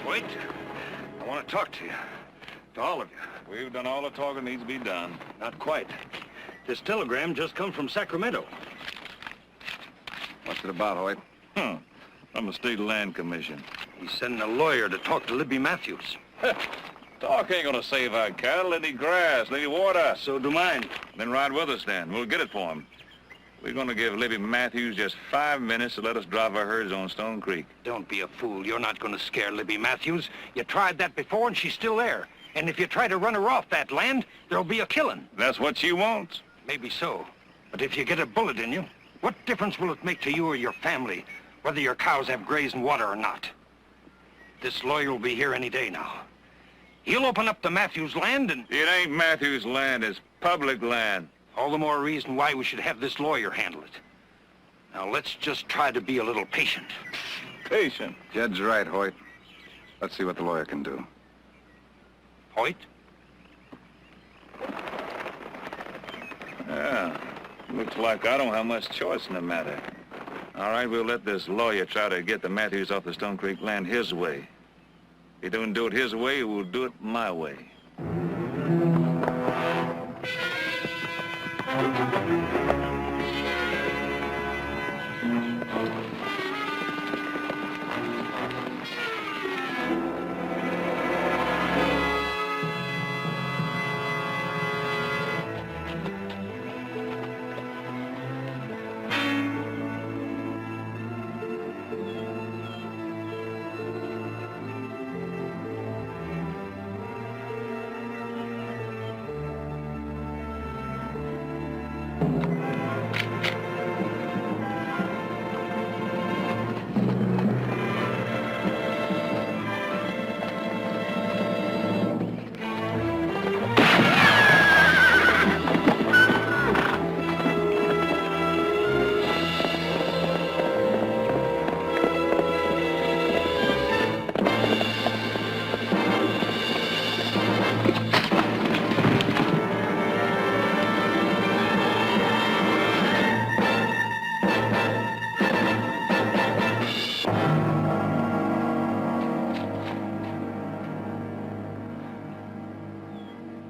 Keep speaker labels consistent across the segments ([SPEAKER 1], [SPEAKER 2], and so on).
[SPEAKER 1] Wait. I want to talk to you. To all of you.
[SPEAKER 2] We've done all the talking needs to be done.
[SPEAKER 1] Not quite. This telegram just come from Sacramento.
[SPEAKER 2] What's it about, Hoyt? From the State Land Commission.
[SPEAKER 1] He's sending a lawyer to talk to Libby Matthews.
[SPEAKER 2] Talk ain't gonna save our cattle. They need grass, they need water.
[SPEAKER 1] So do mine.
[SPEAKER 2] Then ride with us, then. We'll get it for him. We're gonna give Libby Matthews just 5 minutes to let us drive our herds on Stone Creek.
[SPEAKER 1] Don't be a fool. You're not going to scare Libby Matthews. You tried that before, and she's still there. And if you try to run her off that land, there'll be a killing.
[SPEAKER 2] That's what she wants.
[SPEAKER 1] Maybe so. But if you get a bullet in you, what difference will it make to you or your family, whether your cows have graze and water or not? This lawyer will be here any day now. He'll open up the Matthews land and...
[SPEAKER 2] It ain't Matthews' land. It's public land.
[SPEAKER 1] All the more reason why we should have this lawyer handle it. Now, let's just try to be a little patient.
[SPEAKER 2] Patient?
[SPEAKER 3] Jed's right, Hoyt. Let's see what the lawyer can do.
[SPEAKER 1] Hoyt?
[SPEAKER 2] Yeah. Looks like I don't have much choice in the matter. All right, we'll let this lawyer try to get the Matthews off the Stone Creek land his way. If he don't do it his way, we'll do it my way.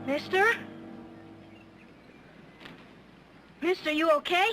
[SPEAKER 4] Mister? Mister, you okay?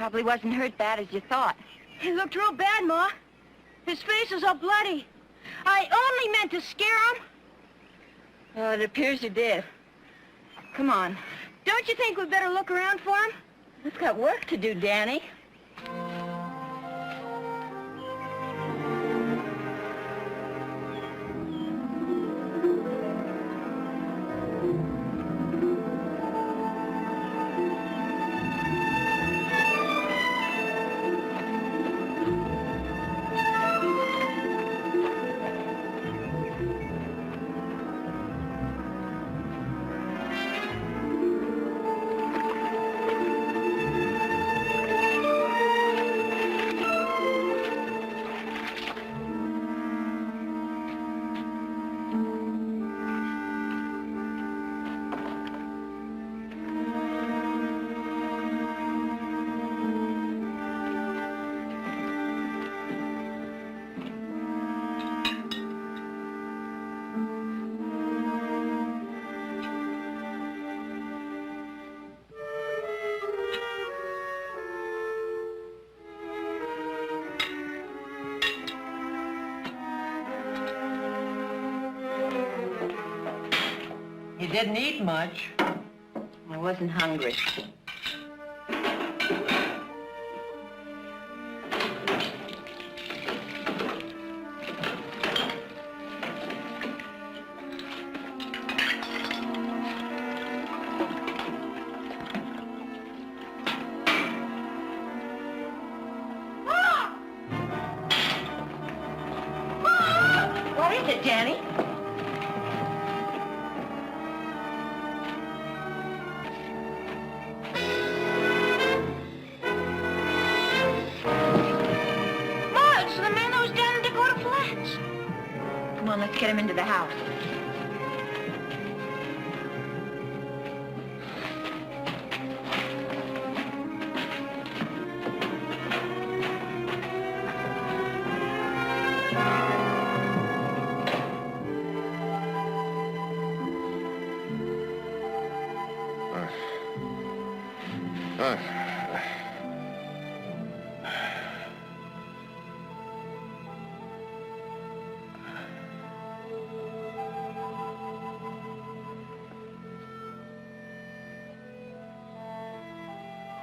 [SPEAKER 4] Probably wasn't hurt bad as you thought. He looked real bad, Ma. His face is all bloody. I only meant to scare him. Well, it appears you did. Come on. Don't you think we'd better look around for him? We've got work to do, Danny.
[SPEAKER 5] You didn't eat much.
[SPEAKER 4] I wasn't hungry. What is it, Danny? Come on, let's get him into the house.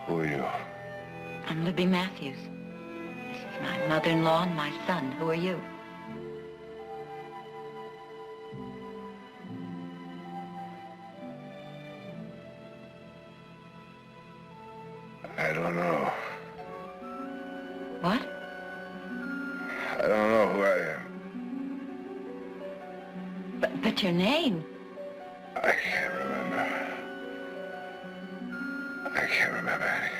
[SPEAKER 3] Who are you?
[SPEAKER 4] I'm Libby Matthews. This is my mother-in-law and my son. Who are you?
[SPEAKER 3] I don't know.
[SPEAKER 4] What?
[SPEAKER 3] I don't know who I am.
[SPEAKER 4] But your name?
[SPEAKER 3] I can't remember. I can't remember anything.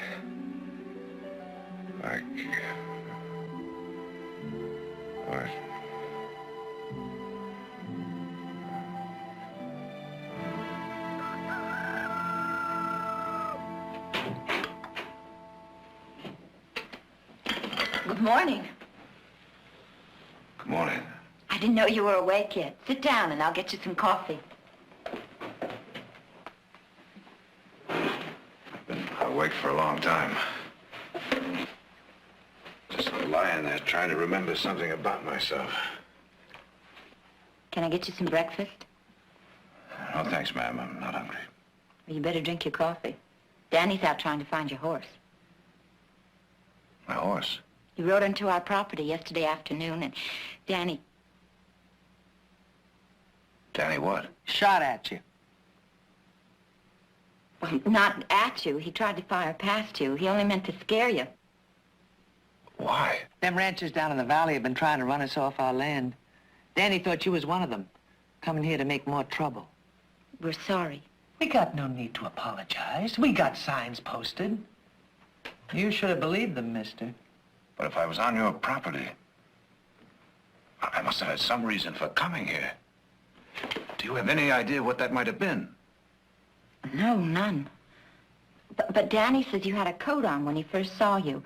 [SPEAKER 3] What?
[SPEAKER 4] Good morning.
[SPEAKER 3] Good morning.
[SPEAKER 4] I didn't know you were awake yet. Sit down and I'll get you some coffee.
[SPEAKER 3] I've been awake for a long time. Just lying there trying to remember something about myself.
[SPEAKER 4] Can I get you some breakfast?
[SPEAKER 3] No, thanks, ma'am. I'm not hungry.
[SPEAKER 4] Well, you better drink your coffee. Danny's out trying to find your horse.
[SPEAKER 3] My horse?
[SPEAKER 4] He rode onto our property yesterday afternoon, and Danny...
[SPEAKER 3] Danny what?
[SPEAKER 5] Shot at you.
[SPEAKER 4] Well, not at you. He tried to fire past you. He only meant to scare you.
[SPEAKER 3] Why?
[SPEAKER 5] Them ranchers down in the valley have been trying to run us off our land. Danny thought you was one of them, coming here to make more trouble.
[SPEAKER 4] We're sorry.
[SPEAKER 5] We got no need to apologize. We got signs posted. You should have believed them, mister.
[SPEAKER 3] But if I was on your property, I must have had some reason for coming here. Do you have any idea what that might have been?
[SPEAKER 4] No, none. But Danny says you had a coat on when he first saw you.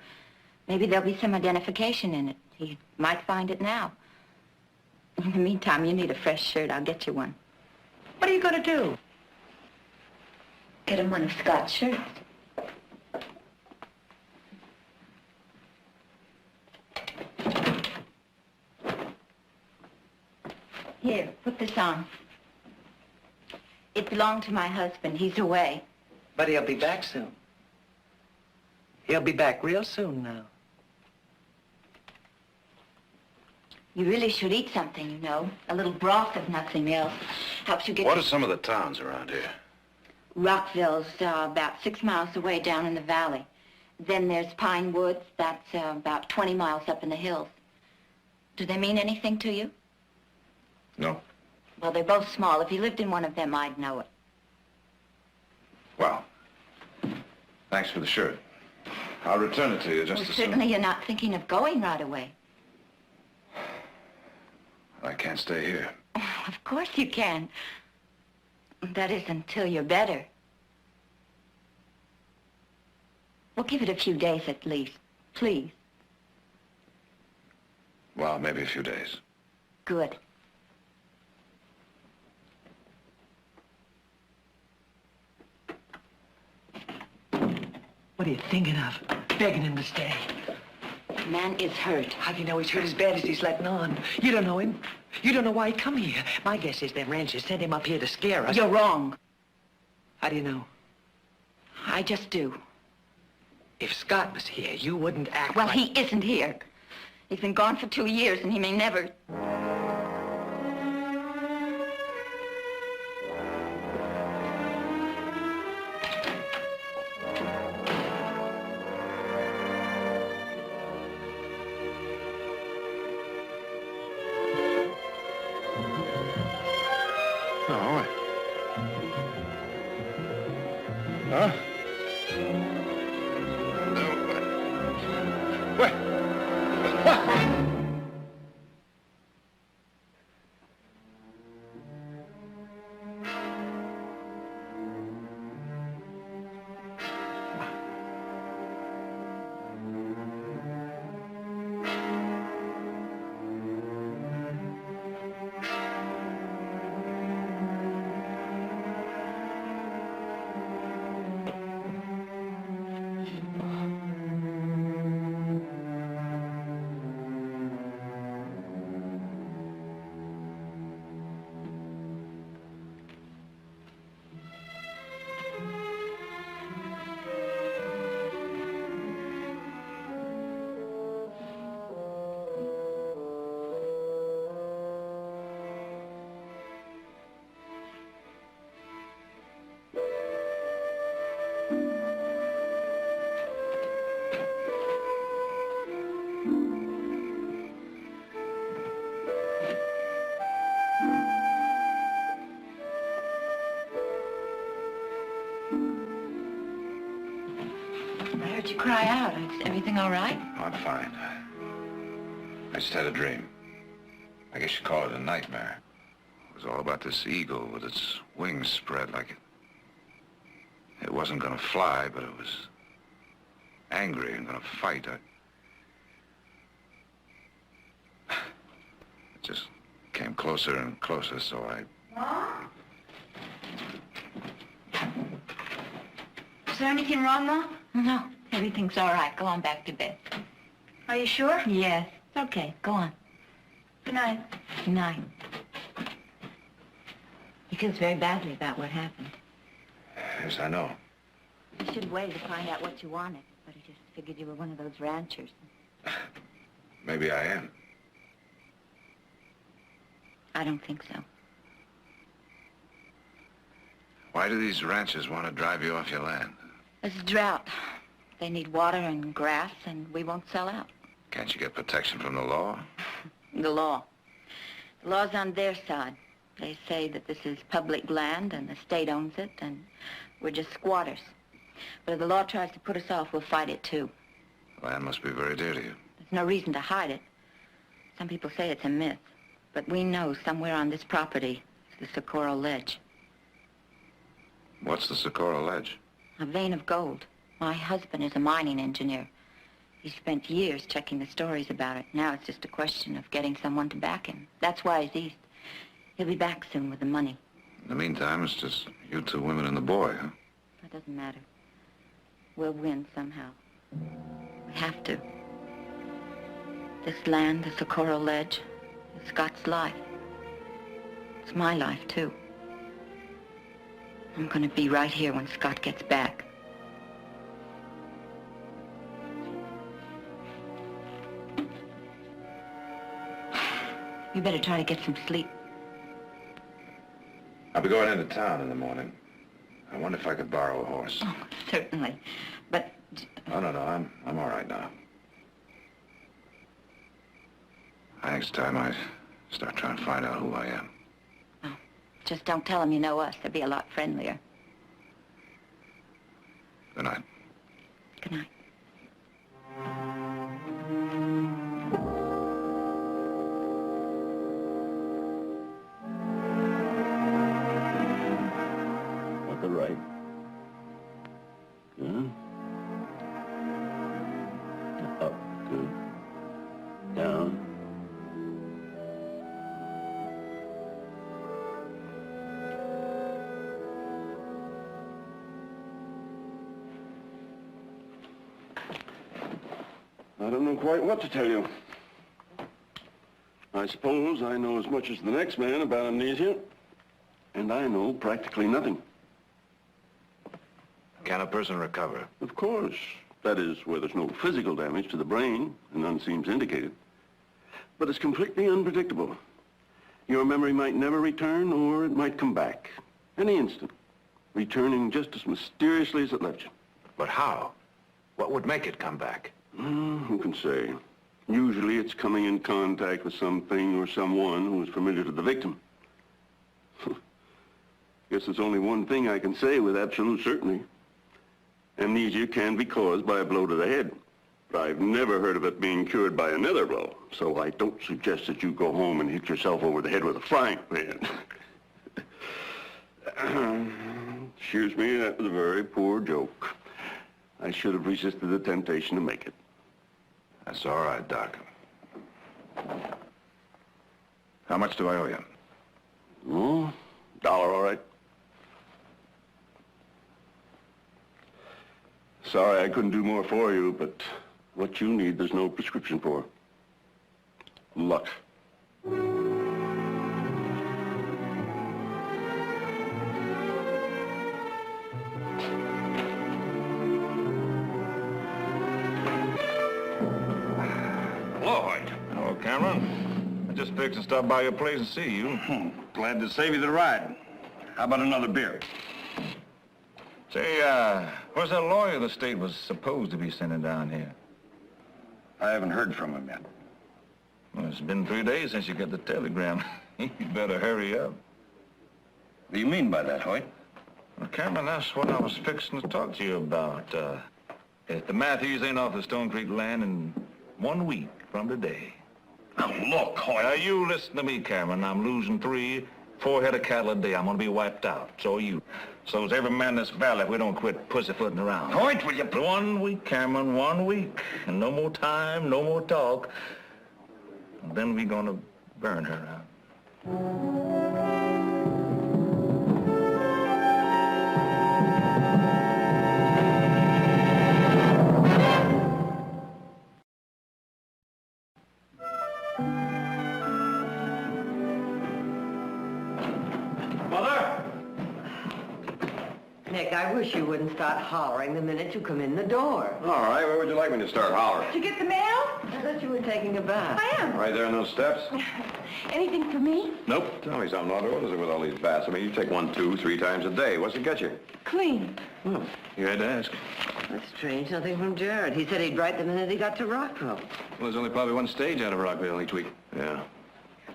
[SPEAKER 4] Maybe there'll be some identification in it. He might find it now. In the meantime, you need a fresh shirt. I'll get you one.
[SPEAKER 5] What are you going to do?
[SPEAKER 4] Get him one of Scott's shirts. Here, put this on. It belonged to my husband. He's away.
[SPEAKER 5] But he'll be back soon. He'll be back real soon now.
[SPEAKER 4] You really should eat something, you know. A little broth, if nothing else. Helps you get...
[SPEAKER 3] What are some of the towns around here?
[SPEAKER 4] Rockville's about 6 miles away down in the valley. Then there's Pine Woods. That's about 20 miles up in the hills. Do they mean anything to you?
[SPEAKER 3] No.
[SPEAKER 4] Well, they're both small. If you lived in one of them, I'd know it.
[SPEAKER 3] Well, thanks for the shirt. I'll return it to you just
[SPEAKER 4] Well,
[SPEAKER 3] as
[SPEAKER 4] certainly
[SPEAKER 3] soon.
[SPEAKER 4] you're not thinking of going right away.
[SPEAKER 3] I can't stay here.
[SPEAKER 4] Of course you can. That is until you're better. Well, give it a few days at least, please.
[SPEAKER 3] Well, maybe a few days.
[SPEAKER 4] Good.
[SPEAKER 5] What are you thinking of? Begging him to stay.
[SPEAKER 4] The man is hurt.
[SPEAKER 5] How do you know he's hurt as bad as he's letting on? You don't know him. You don't know why he come here. My guess is them ranchers sent him up here to scare us.
[SPEAKER 4] You're wrong.
[SPEAKER 5] How do you know?
[SPEAKER 4] I just do.
[SPEAKER 5] If Scott was here, you wouldn't act
[SPEAKER 4] Well,
[SPEAKER 5] like...
[SPEAKER 4] he isn't here. He's been gone for 2 years, and he may never...
[SPEAKER 3] No. Huh? What? What?
[SPEAKER 4] I heard you cry out. Is everything all right?
[SPEAKER 3] Oh, I'm fine. I just had a dream. I guess you'd call it a nightmare. It was all about this eagle with its wings spread like it wasn't gonna fly, but it was angry and gonna fight. It just came closer and closer, so I...
[SPEAKER 4] Is there anything wrong, Ma? No, everything's all right. Go on back to bed. Are you sure? Yes. It's okay. Go on. Good night. Good night. He feels very badly about what happened.
[SPEAKER 3] Yes, I know.
[SPEAKER 4] You should wait to find out what you wanted, but he just figured you were one of those ranchers.
[SPEAKER 3] Maybe I am.
[SPEAKER 4] I don't think so.
[SPEAKER 3] Why do these ranchers want to drive you off your land?
[SPEAKER 4] There's a drought. They need water and grass, and we won't sell out.
[SPEAKER 3] Can't you get protection from the law?
[SPEAKER 4] The law. The law's on their side. They say that this is public land and the state owns it and we're just squatters. But if the law tries to put us off, we'll fight it too.
[SPEAKER 3] Land must be very dear to you.
[SPEAKER 4] There's no reason to hide it. Some people say it's a myth. But we know somewhere on this property is the Socorro Ledge.
[SPEAKER 3] What's the Socorro Ledge?
[SPEAKER 4] A vein of gold. My husband is a mining engineer. He spent years checking the stories about it. Now it's just a question of getting someone to back him. That's why he's east. He'll be back soon with the money.
[SPEAKER 3] In the meantime, it's just you two women and the boy, huh?
[SPEAKER 4] That doesn't matter. We'll win somehow. We have to. This land, the Socorro Ledge, is Scott's life. It's my life, too. I'm gonna be right here when Scott gets back. You better try to get some sleep.
[SPEAKER 3] I'll be going into town in the morning. I wonder if I could borrow a horse.
[SPEAKER 4] Oh, certainly. But...
[SPEAKER 3] Oh, no, I'm all right now. Next time I start trying to find out who I am.
[SPEAKER 4] Oh, just don't tell them you know us. They'd be a lot friendlier.
[SPEAKER 3] Good night.
[SPEAKER 4] Good night.
[SPEAKER 6] At the right. Good. Up. Good. Down.
[SPEAKER 7] I don't know quite what to tell you. I suppose I know as much as the next man about amnesia, and I know practically nothing.
[SPEAKER 3] Can a person recover?
[SPEAKER 7] Of course. That is, where there's no physical damage to the brain, and none seems indicated. But it's completely unpredictable. Your memory might never return, or it might come back. Any instant. Returning just as mysteriously as it left you.
[SPEAKER 3] But how? What would make it come back?
[SPEAKER 7] Who can say? Usually it's coming in contact with something or someone who is familiar to the victim. Guess there's only one thing I can say with absolute certainty. Amnesia can be caused by a blow to the head. But I've never heard of it being cured by another blow, so I don't suggest that you go home and hit yourself over the head with a frying pan. Excuse me, that was a very poor joke. I should have resisted the temptation to make it.
[SPEAKER 3] That's all right, Doc. How much do I owe you?
[SPEAKER 7] Oh, dollar, all right. Sorry I couldn't do more for you, but what you need, there's no prescription for. Luck.
[SPEAKER 1] Lloyd.
[SPEAKER 2] Hello, Cameron. I just fixed to stop by your place and see you.
[SPEAKER 1] Glad to save you the ride. How about another beer?
[SPEAKER 2] Say, where's that lawyer the state was supposed to be sending down here?
[SPEAKER 1] I haven't heard from him yet.
[SPEAKER 2] Well, it's been 3 days since you got the telegram. You better hurry up.
[SPEAKER 1] What do you mean by that, Hoyt?
[SPEAKER 2] Well, Cameron, that's what I was fixing to talk to you about. If the Matthews ain't off the Stone Creek land in 1 week from today.
[SPEAKER 1] Now, look, Hoyt.
[SPEAKER 2] Now, you listen to me, Cameron. I'm losing 4 head of cattle a day. I'm gonna be wiped out. So are you. So is every man in this valley if we don't quit pussyfooting around.
[SPEAKER 1] Hoyt, will you...
[SPEAKER 2] 1 week, Cameron, 1 week. And no more time, no more talk. And then we gonna burn her out.
[SPEAKER 5] Nick, I wish you wouldn't start hollering the minute you come in the door.
[SPEAKER 3] All right, where would you like me to start hollering?
[SPEAKER 4] Did you get the mail?
[SPEAKER 5] I thought you were taking a bath.
[SPEAKER 4] I am.
[SPEAKER 3] Right there on those steps?
[SPEAKER 4] Anything for me?
[SPEAKER 3] Nope. Tell me something, Audrey. What is it with all these baths? I mean, you take 1, 2, 3 times a day. What's it get you?
[SPEAKER 4] Clean.
[SPEAKER 2] Oh, you had to ask.
[SPEAKER 5] That's strange. Nothing from Jared. He said he'd write the minute he got to Rockville.
[SPEAKER 3] Well, there's only probably 1 stage out of Rockville each week. Yeah.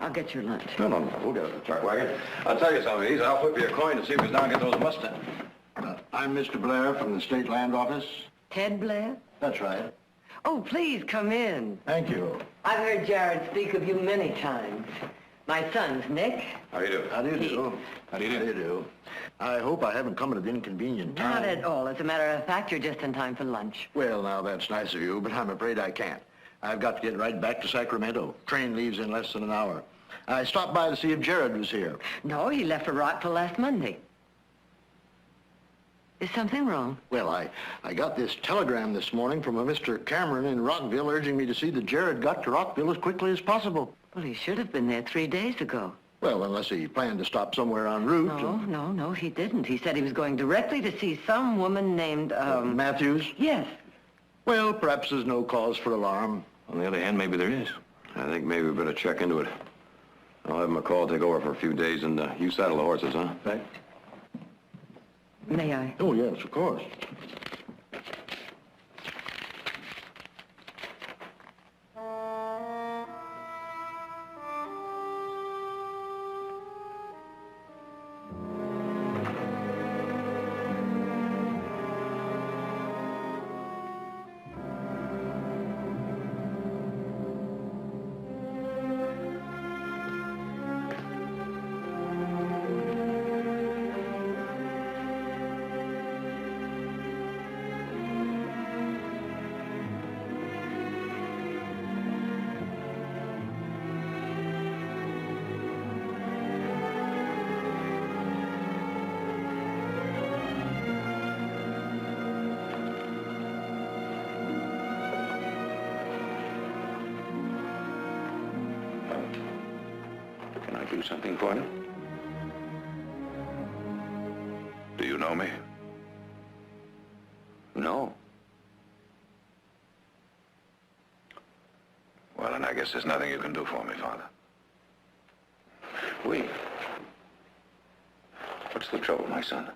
[SPEAKER 5] I'll get your lunch.
[SPEAKER 3] No. We'll get a truck wagon. I'll tell you something, Ease. I'll flip you a coin to see if he's down and get those Mustangs.
[SPEAKER 6] I'm Mr. Blair from the State Land Office.
[SPEAKER 5] Ted Blair?
[SPEAKER 6] That's right.
[SPEAKER 5] Oh, please come in.
[SPEAKER 6] Thank you.
[SPEAKER 5] I've heard Jared speak of you many times. My son's Nick.
[SPEAKER 3] How you do?
[SPEAKER 6] How do you do?
[SPEAKER 3] How do you do?
[SPEAKER 6] How do you do? I hope I haven't come at an inconvenient time.
[SPEAKER 5] Not at all. As a matter of fact, you're just in time for lunch.
[SPEAKER 6] Well, now, that's nice of you, but I'm afraid I can't. I've got to get right back to Sacramento. Train leaves in less than an hour. I stopped by to see if Jared was here.
[SPEAKER 5] No, he left for Rockville last Monday. Is something wrong?
[SPEAKER 6] Well, I got this telegram this morning from a Mr. Cameron in Rockville urging me to see that Jared got to Rockville as quickly as possible.
[SPEAKER 5] Well, he should have been there 3 days ago.
[SPEAKER 6] Well, unless he planned to stop somewhere en route.
[SPEAKER 5] No, he didn't. He said he was going directly to see some woman named,
[SPEAKER 6] Matthews?
[SPEAKER 5] Yes.
[SPEAKER 6] Well, perhaps there's no cause for alarm.
[SPEAKER 1] On the other hand, maybe there is.
[SPEAKER 8] I think maybe we better check into it. I'll have McCall take over for a few days, and you saddle the horses, huh?
[SPEAKER 6] Right?
[SPEAKER 5] May I?
[SPEAKER 6] Oh, yes, of course.
[SPEAKER 3] Can I do something for you? Do you know me?
[SPEAKER 8] No.
[SPEAKER 3] Well, then I guess there's nothing you can do for me, Father.
[SPEAKER 8] Wait. What's the trouble, my son?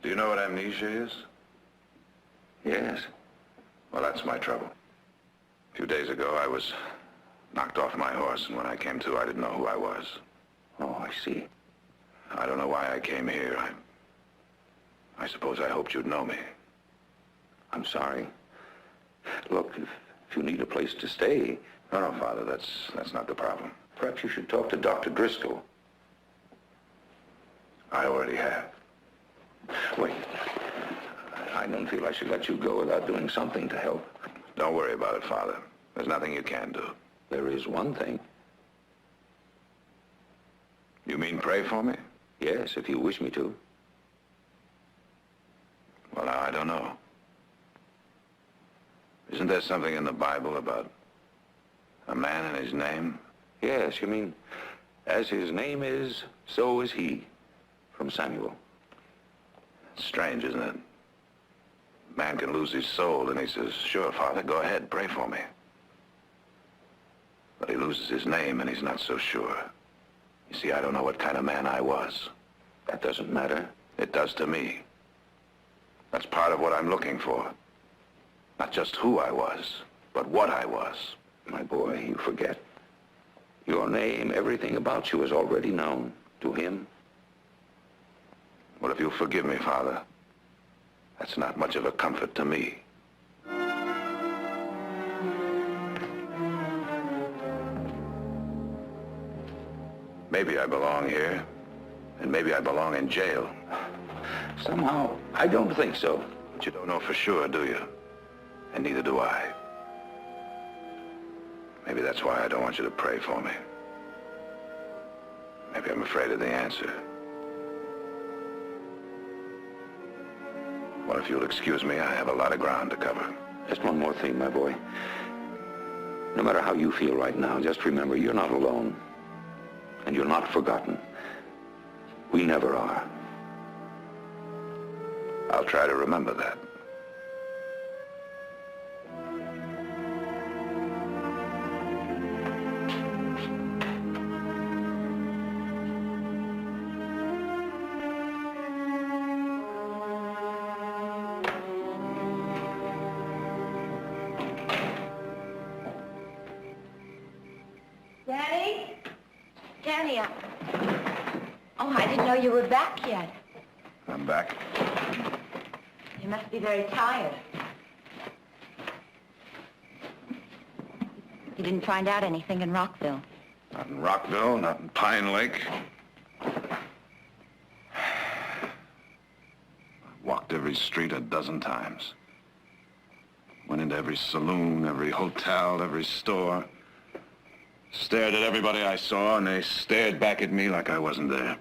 [SPEAKER 3] Do you know what amnesia is?
[SPEAKER 8] Yes.
[SPEAKER 3] Well, that's my trouble. A few days ago, I was knocked off my horse, and when I came to, I didn't know who I was.
[SPEAKER 8] Oh, I see.
[SPEAKER 3] I don't know why I came here. I suppose I hoped you'd know me.
[SPEAKER 8] I'm sorry. Look, if you need a place to stay,
[SPEAKER 3] No, Father, that's not the problem.
[SPEAKER 8] perhaps you should talk to Dr. Driscoll.
[SPEAKER 3] I already have.
[SPEAKER 8] Wait. I don't feel I should let you go without doing something to help.
[SPEAKER 3] Don't worry about it, Father. There's nothing you can do.
[SPEAKER 8] There is one thing.
[SPEAKER 3] You mean pray for me?
[SPEAKER 8] Yes, if you wish me to.
[SPEAKER 3] Well, now, I don't know. Isn't there something in the Bible about a man and his name?
[SPEAKER 8] Yes, you mean, as his name is, so is he. From Samuel.
[SPEAKER 3] It's strange, isn't it? Man can lose his soul, and he says, sure, Father, go ahead, pray for me. But he loses his name, and he's not so sure. You see, I don't know what kind of man I was.
[SPEAKER 8] That doesn't matter.
[SPEAKER 3] It does to me. That's part of what I'm looking for. Not just who I was, but what I was.
[SPEAKER 8] My boy, you forget. Your name, everything about you is already known to him.
[SPEAKER 3] Well, if you'll forgive me, Father, that's not much of a comfort to me. Maybe I belong here, and maybe I belong in jail.
[SPEAKER 8] Somehow, I don't think so.
[SPEAKER 3] But you don't know for sure, do you? And neither do I. Maybe that's why I don't want you to pray for me. Maybe I'm afraid of the answer. Well, if you'll excuse me, I have a lot of ground to cover.
[SPEAKER 8] Just one more thing, my boy. No matter how you feel right now, just remember you're not alone. And you're not forgotten. We never are.
[SPEAKER 3] I'll try to remember that.
[SPEAKER 4] Danny? Danny, oh, I didn't know you were back yet.
[SPEAKER 3] I'm back.
[SPEAKER 4] You must be very tired. You didn't find out anything in Rockville.
[SPEAKER 3] Not in Rockville, not in Pine Lake. Walked every street a dozen times. Went into every saloon, every hotel, every store. Stared at everybody I saw, and they stared back at me like I wasn't there.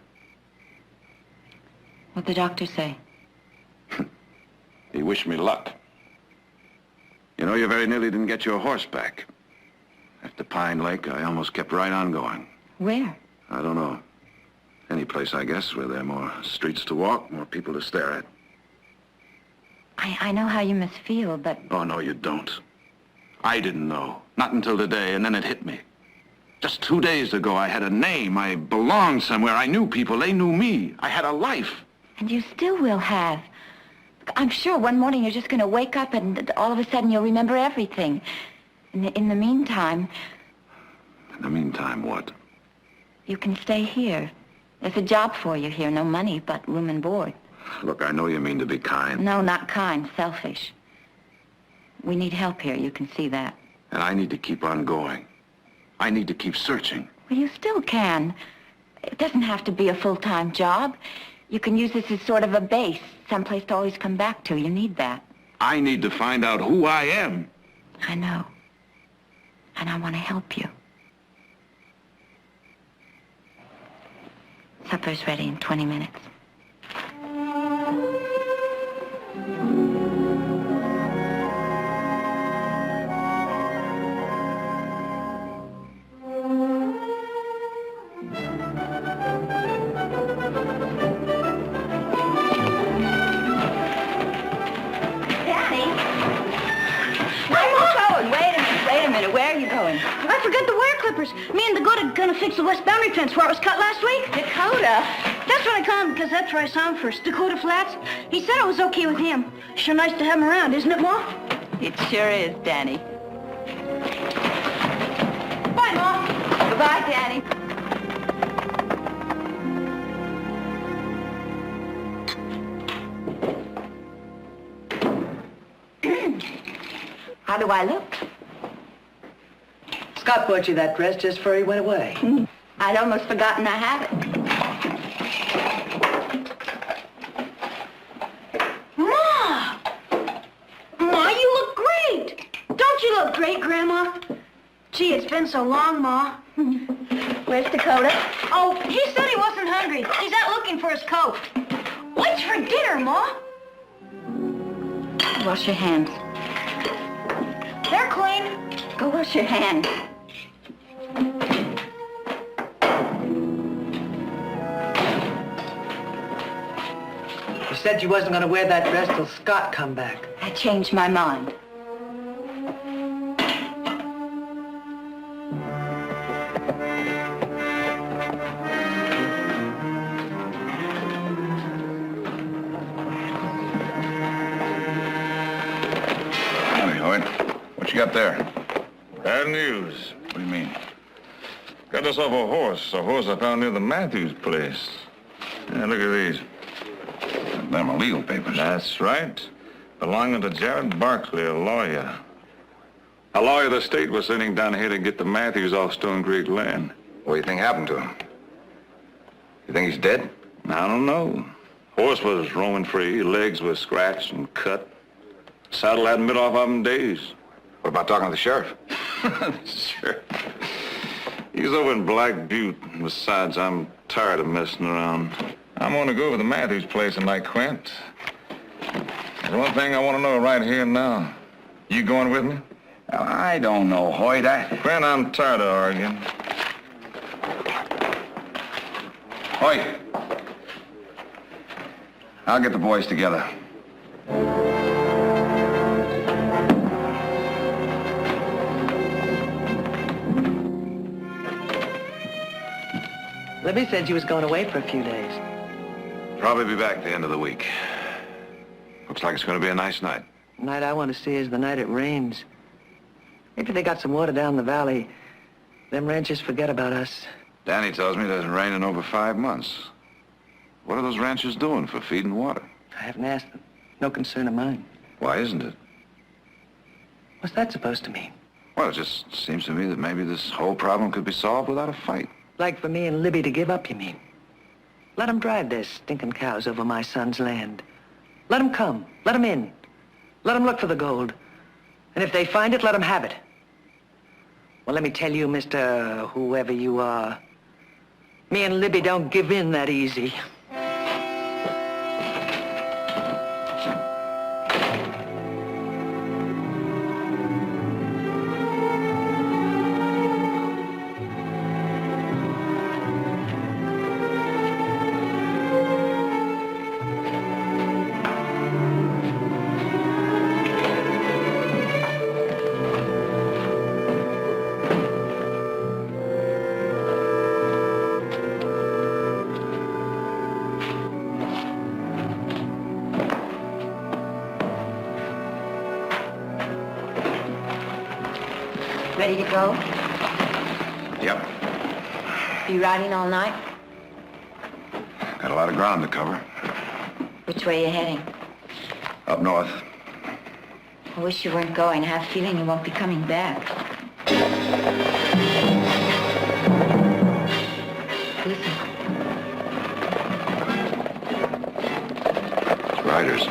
[SPEAKER 4] What'd the doctor say?
[SPEAKER 3] He wished me luck. You know, you very nearly didn't get your horse back. After Pine Lake, I almost kept right on going.
[SPEAKER 4] Where?
[SPEAKER 3] I don't know. Any place, I guess, where there are more streets to walk, more people to stare at.
[SPEAKER 4] I know how you must feel, but
[SPEAKER 3] Oh, no, you don't. I didn't know. Not until today, and then it hit me. Just 2 days ago, I had a name. I belonged somewhere. I knew people. They knew me. I had a life.
[SPEAKER 4] and you still will have. I'm sure one morning you're just going to wake up and all of a sudden you'll remember everything. In the meantime,
[SPEAKER 3] In the meantime, what?
[SPEAKER 4] you can stay here. There's a job for you here. No money, but room and board.
[SPEAKER 3] Look, I know you mean to be kind.
[SPEAKER 4] No, not kind. Selfish. We need help here. You can see that.
[SPEAKER 3] And I need to keep on going. I need to keep searching.
[SPEAKER 4] Well, you still can. It doesn't have to be a full-time job. You can use this as sort of a base, someplace to always come back to. You need that.
[SPEAKER 3] I need to find out who I am.
[SPEAKER 4] I know. And I want to help you. Supper's ready in 20 minutes. Where are you going?
[SPEAKER 9] I forgot the wire clippers. Me and Dakota are gonna fix the west boundary fence where it was cut last week.
[SPEAKER 4] Dakota?
[SPEAKER 9] That's what I call him because that's where I saw him first. Dakota Flats. He said it was okay with him. Sure nice to have him around, isn't it, Ma?
[SPEAKER 4] It sure is, Danny.
[SPEAKER 9] Bye, Ma.
[SPEAKER 4] Goodbye, Danny. How do I look?
[SPEAKER 5] Scott bought you that dress just before he went away.
[SPEAKER 4] I'd almost forgotten I had it.
[SPEAKER 9] Ma! Ma, you look great. Don't you look great, Grandma? Gee, it's been so long, Ma.
[SPEAKER 4] Where's Dakota?
[SPEAKER 9] Oh, he said he wasn't hungry. He's out looking for his coat. What's for dinner, Ma?
[SPEAKER 4] Wash your hands.
[SPEAKER 9] They're clean.
[SPEAKER 4] Go wash your hands.
[SPEAKER 5] You said you wasn't going to wear that dress till Scott come back.
[SPEAKER 4] I changed my mind.
[SPEAKER 3] Howdy, Hoyt. What you got there?
[SPEAKER 2] Bad news.
[SPEAKER 3] What do you mean?
[SPEAKER 2] Got us off a horse I found near the Matthews place. Yeah, look at these.
[SPEAKER 3] Them are legal papers.
[SPEAKER 2] That's right. Belonging to Jared Barkley, a lawyer. A lawyer the state was sending down here to get the Matthews off Stone Creek land.
[SPEAKER 3] What do you think happened to him? You think he's dead?
[SPEAKER 2] I don't know. Horse was roaming free. Legs were scratched and cut. Saddle hadn't been off of him in days.
[SPEAKER 3] What about talking to the sheriff?
[SPEAKER 2] Sure. He's over in Black Butte. Besides, I'm tired of messing around. I'm gonna go over to Matthews' place tonight, Quint. There's one thing I want to know right here and now. You going with me?
[SPEAKER 3] Well, I don't know, Hoyt.
[SPEAKER 2] Quint, I'm tired of arguing.
[SPEAKER 3] Hoyt. I'll get the boys together.
[SPEAKER 5] Libby said she was going away for a few days.
[SPEAKER 3] Probably be back at the end of the week. Looks like it's going to be a nice night.
[SPEAKER 5] The night I want to see is the night it rains. Maybe they got some water down the valley. Them ranchers forget about us.
[SPEAKER 3] Danny tells me it doesn't rain in over 5 months. What are those ranchers doing for feed and water?
[SPEAKER 5] I haven't asked them. No concern of mine.
[SPEAKER 3] Why isn't it?
[SPEAKER 5] What's that supposed to mean?
[SPEAKER 3] Well, it just seems to me that maybe this whole problem could be solved without a fight.
[SPEAKER 5] Like for me and Libby to give up, you mean? Let them drive their stinking cows over my son's land. Let them come. Let them in. Let them look for the gold. And if they find it, let them have it. Well, let me tell you, Mr. Whoever you are, me and Libby don't give in that easy.
[SPEAKER 4] Ready to go?
[SPEAKER 3] Yep.
[SPEAKER 4] You riding all night?
[SPEAKER 3] Got a lot of ground to cover.
[SPEAKER 4] Which way are you heading?
[SPEAKER 3] Up north.
[SPEAKER 4] I wish you weren't going. I have a feeling you won't be coming back. Listen.
[SPEAKER 3] Riders.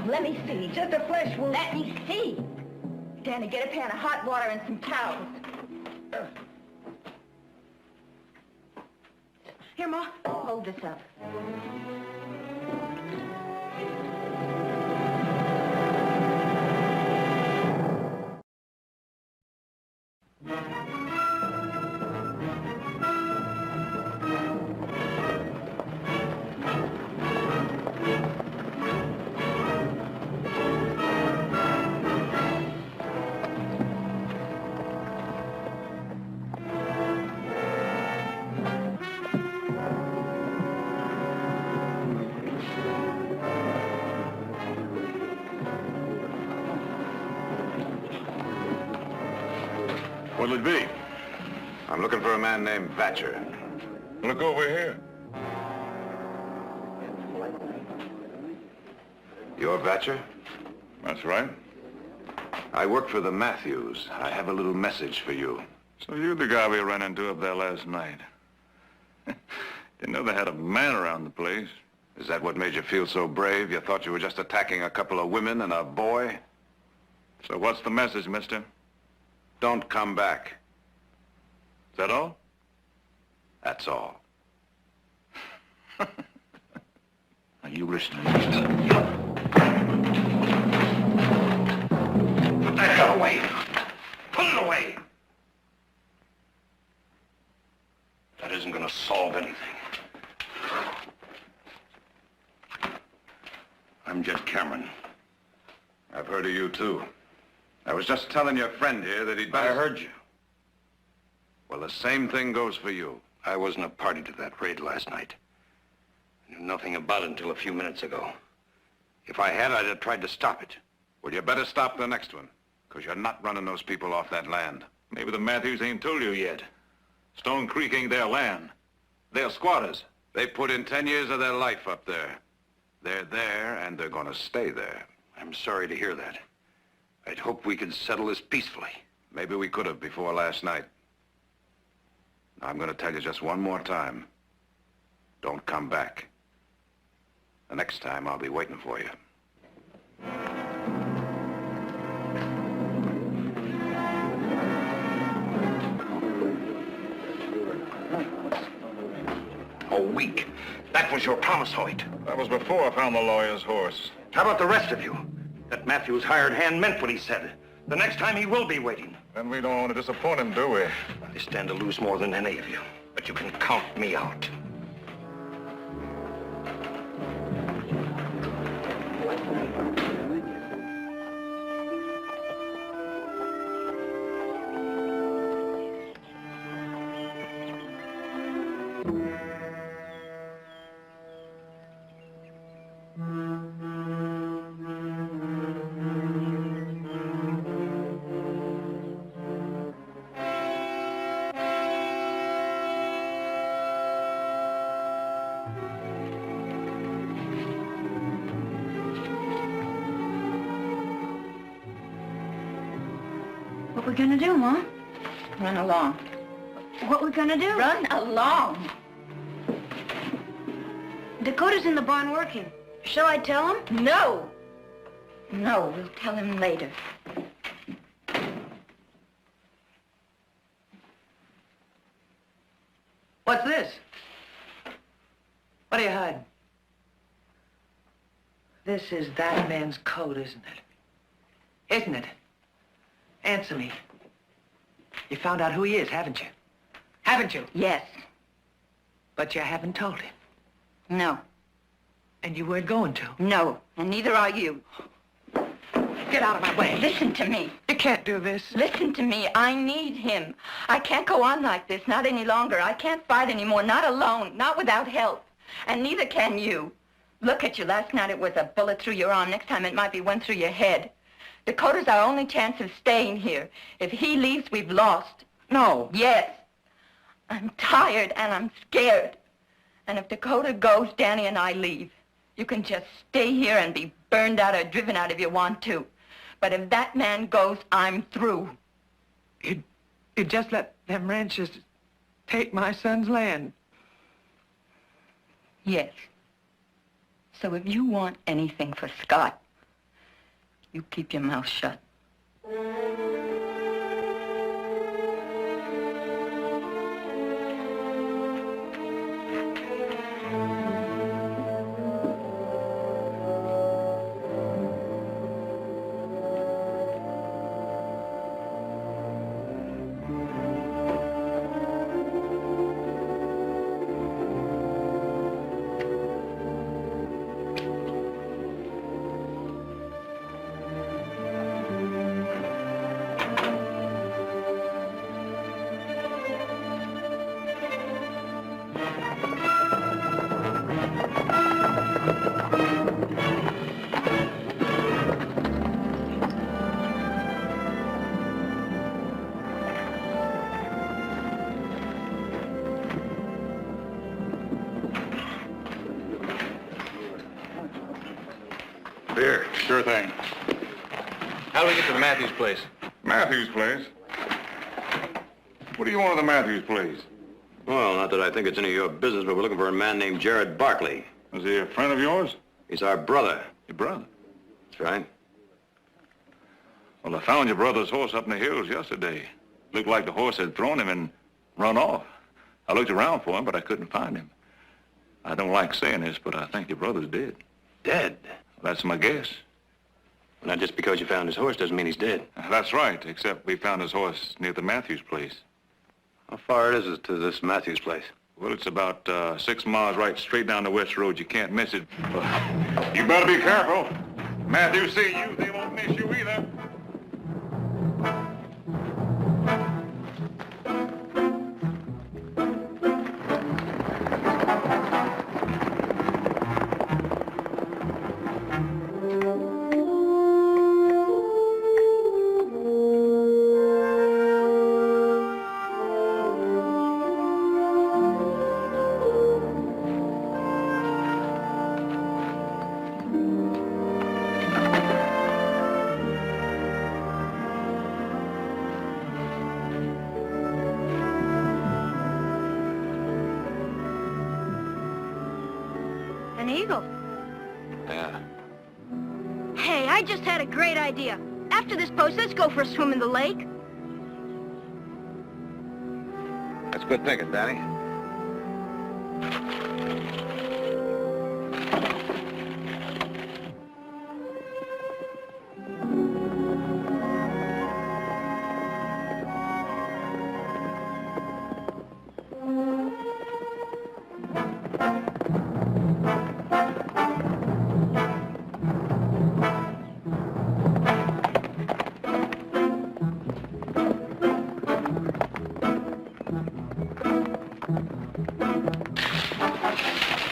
[SPEAKER 4] Let me see. Just a flesh wound. Let me see. Danny, get a pan of hot water and some towels. Here, Ma. Hold this up.
[SPEAKER 3] What'll it be? I'm looking for a man named Vatcher.
[SPEAKER 2] Look over here.
[SPEAKER 3] You're Vatcher?
[SPEAKER 2] That's right.
[SPEAKER 3] I work for the Matthews. I have a little message for you.
[SPEAKER 2] So you're the guy we ran into up there last night. Didn't know they had a man around the place.
[SPEAKER 3] Is that what made you feel so brave? You thought you were just attacking a couple of women and a boy?
[SPEAKER 2] So what's the message, mister?
[SPEAKER 3] Don't come back.
[SPEAKER 2] Is that all?
[SPEAKER 3] That's all.
[SPEAKER 1] Are you listening? Put that gun away. Put it away. That isn't going to solve anything. I'm Jed Cameron.
[SPEAKER 3] I've heard of you, too. I was just telling your friend here that he'd better...
[SPEAKER 1] I heard you.
[SPEAKER 3] Well, the same thing goes for you.
[SPEAKER 1] I wasn't a party to that raid last night. I knew nothing about it until a few minutes ago. If I had, I'd have tried to stop it.
[SPEAKER 3] Well, you better stop the next one, because you're not running those people off that land.
[SPEAKER 2] Maybe the Matthews ain't told you yet. Stone Creek ain't their land. They're squatters.
[SPEAKER 3] They put in 10 years of their life up there. They're there, and they're going to stay there.
[SPEAKER 1] I'm sorry to hear that. I'd hoped we could settle this peacefully.
[SPEAKER 3] Maybe we could have before last night. I'm going to tell you just one more time. Don't come back. The next time, I'll be waiting for you.
[SPEAKER 1] A week. That was your promise, Hoyt.
[SPEAKER 2] That was before I found the lawyer's horse.
[SPEAKER 1] How about the rest of you? That Matthews hired hand meant what he said. The next time he will be waiting.
[SPEAKER 2] Then we don't want to disappoint him, do we?
[SPEAKER 1] I stand to lose more than any of you, but you can count me out.
[SPEAKER 4] What we gonna do, Ma?
[SPEAKER 9] Run along.
[SPEAKER 4] What we gonna do?
[SPEAKER 9] Run along.
[SPEAKER 4] Dakota's in the barn working. Shall I tell him?
[SPEAKER 9] No. No, we'll tell him later.
[SPEAKER 5] What's this? What are you hiding? This is that man's coat, isn't it? Isn't it? Answer me. You found out who he is, haven't you? Haven't you?
[SPEAKER 9] Yes.
[SPEAKER 5] But you haven't told him.
[SPEAKER 9] No.
[SPEAKER 5] And you weren't going to.
[SPEAKER 9] No. And neither are you.
[SPEAKER 5] Get out of my way.
[SPEAKER 9] Listen to me.
[SPEAKER 5] You can't do this.
[SPEAKER 9] Listen to me. I need him. I can't go on like this, not any longer. I can't fight anymore, not alone, not without help. And neither can you. Look at you. Last night it was a bullet through your arm. Next time it might be one through your head. Dakota's our only chance of staying here. If he leaves, we've lost.
[SPEAKER 5] No.
[SPEAKER 9] Yes. I'm tired and I'm scared. And if Dakota goes, Danny and I leave. You can just stay here and be burned out or driven out if you want to. But if that man goes, I'm through.
[SPEAKER 5] You'd just let them ranchers take my son's land.
[SPEAKER 9] Yes. So if you want anything for Scott, you keep your mouth shut.
[SPEAKER 2] Beer.
[SPEAKER 10] Sure thing. How do we get to the Matthews place?
[SPEAKER 2] Matthews place? What do you want at the Matthews place?
[SPEAKER 11] Well, not that I think it's any of your business, but we're looking for a man named Jared Barkley.
[SPEAKER 2] Is he a friend of yours?
[SPEAKER 11] He's our brother.
[SPEAKER 2] Your brother?
[SPEAKER 11] That's right.
[SPEAKER 2] Well, I found your brother's horse up in the hills yesterday. Looked like the horse had thrown him and run off. I looked around for him, but I couldn't find him. I don't like saying this, but I think your brother's dead.
[SPEAKER 11] Dead?
[SPEAKER 2] That's my guess.
[SPEAKER 11] Now, just because you found his horse doesn't mean he's dead.
[SPEAKER 2] That's right, except we found his horse near the Matthews place.
[SPEAKER 11] How far is it to this Matthews place?
[SPEAKER 2] Well, it's about 6 miles right straight down the west road. You can't miss it. You better be careful. Matthews see you, they won't miss you either.
[SPEAKER 4] An eagle.
[SPEAKER 11] Yeah.
[SPEAKER 4] Hey, I just had a great idea. After this post, let's go for a swim in the lake.
[SPEAKER 11] That's good thinking, Danny.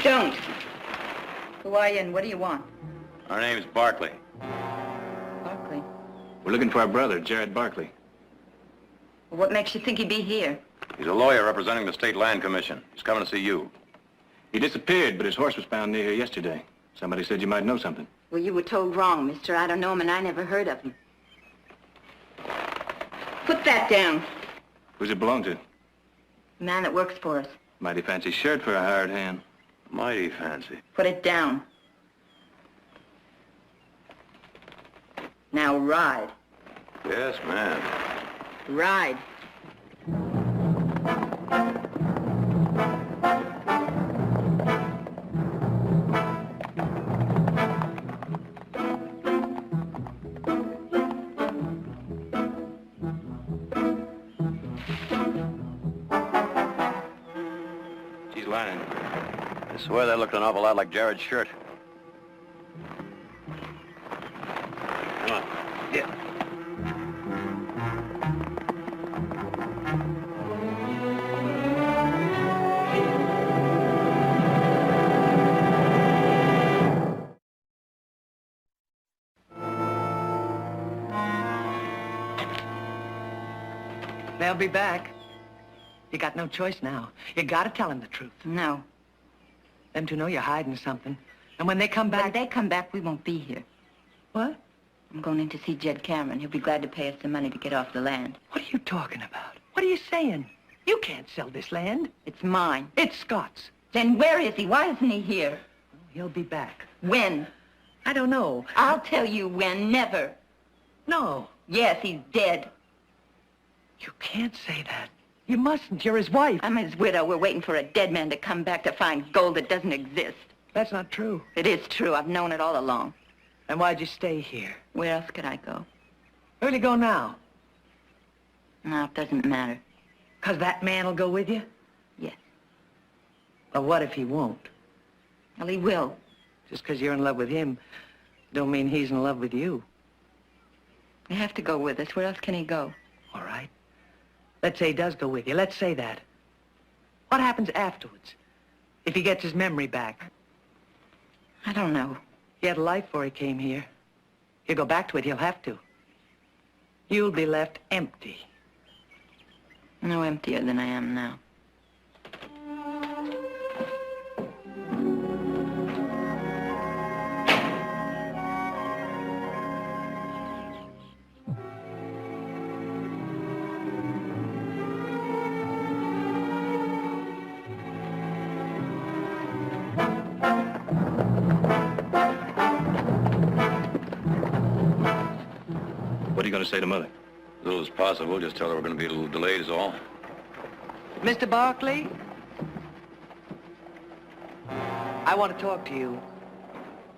[SPEAKER 9] Don't. Who are you and what do you want?
[SPEAKER 11] Our name's Barkley.
[SPEAKER 9] Barkley.
[SPEAKER 11] We're looking for our brother, Jared Barkley.
[SPEAKER 9] What makes you think he'd be here?
[SPEAKER 11] He's a lawyer representing the State Land Commission. He's coming to see you.
[SPEAKER 10] He disappeared, but his horse was found near here yesterday. Somebody said you might know something.
[SPEAKER 9] Well, you were told wrong, mister. I don't know him and I never heard of him. Put that down.
[SPEAKER 10] Who's it belong to?
[SPEAKER 9] The man that works for us.
[SPEAKER 10] Mighty fancy shirt for a hired hand.
[SPEAKER 11] Mighty fancy.
[SPEAKER 9] Put it down. Now ride.
[SPEAKER 11] Yes, ma'am.
[SPEAKER 9] Ride.
[SPEAKER 11] She's lying. I swear that looked an awful lot like Jared's shirt. Come on.
[SPEAKER 1] Yeah.
[SPEAKER 5] They'll be back. You got no choice now. You gotta tell him the truth.
[SPEAKER 9] No.
[SPEAKER 5] Them two know you're hiding something. And when they come
[SPEAKER 9] When
[SPEAKER 5] back...
[SPEAKER 9] they come back, we won't be here.
[SPEAKER 5] What?
[SPEAKER 9] I'm going in to see Jed Cameron. He'll be glad to pay us the money to get off the land.
[SPEAKER 5] What are you talking about? What are you saying? You can't sell this land.
[SPEAKER 9] It's mine.
[SPEAKER 5] It's Scott's.
[SPEAKER 9] Then where is he? Why isn't he here?
[SPEAKER 5] He'll be back.
[SPEAKER 9] When?
[SPEAKER 5] I don't know.
[SPEAKER 9] I'll tell you when. Never.
[SPEAKER 5] No.
[SPEAKER 9] Yes, he's dead.
[SPEAKER 5] You can't say that. You mustn't. You're his wife.
[SPEAKER 9] I'm his widow. We're waiting for a dead man to come back to find gold that doesn't exist.
[SPEAKER 5] That's not true.
[SPEAKER 9] It is true. I've known it all along.
[SPEAKER 5] Then why'd you stay here?
[SPEAKER 9] Where else could I go?
[SPEAKER 5] Where'll you go now?
[SPEAKER 9] No, it doesn't matter.
[SPEAKER 5] 'Cause that man will go with you?
[SPEAKER 9] Yes.
[SPEAKER 5] Well, what if he won't?
[SPEAKER 9] Well, he will.
[SPEAKER 5] Just 'cause you're in love with him don't mean he's in love with you.
[SPEAKER 9] You have to go with us. Where else can he go?
[SPEAKER 5] All right. Let's say he does go with you. Let's say that. What happens afterwards? If he gets his memory back?
[SPEAKER 9] I don't know.
[SPEAKER 5] He had a life before he came here. He'll go back to it. He'll have to. You'll be left empty.
[SPEAKER 9] No emptier than I am now.
[SPEAKER 10] What are you going to say to Mother?
[SPEAKER 11] As little as possible. Just tell her we're going to be a little delayed is all.
[SPEAKER 5] Mr. Barkley? I want to talk to you.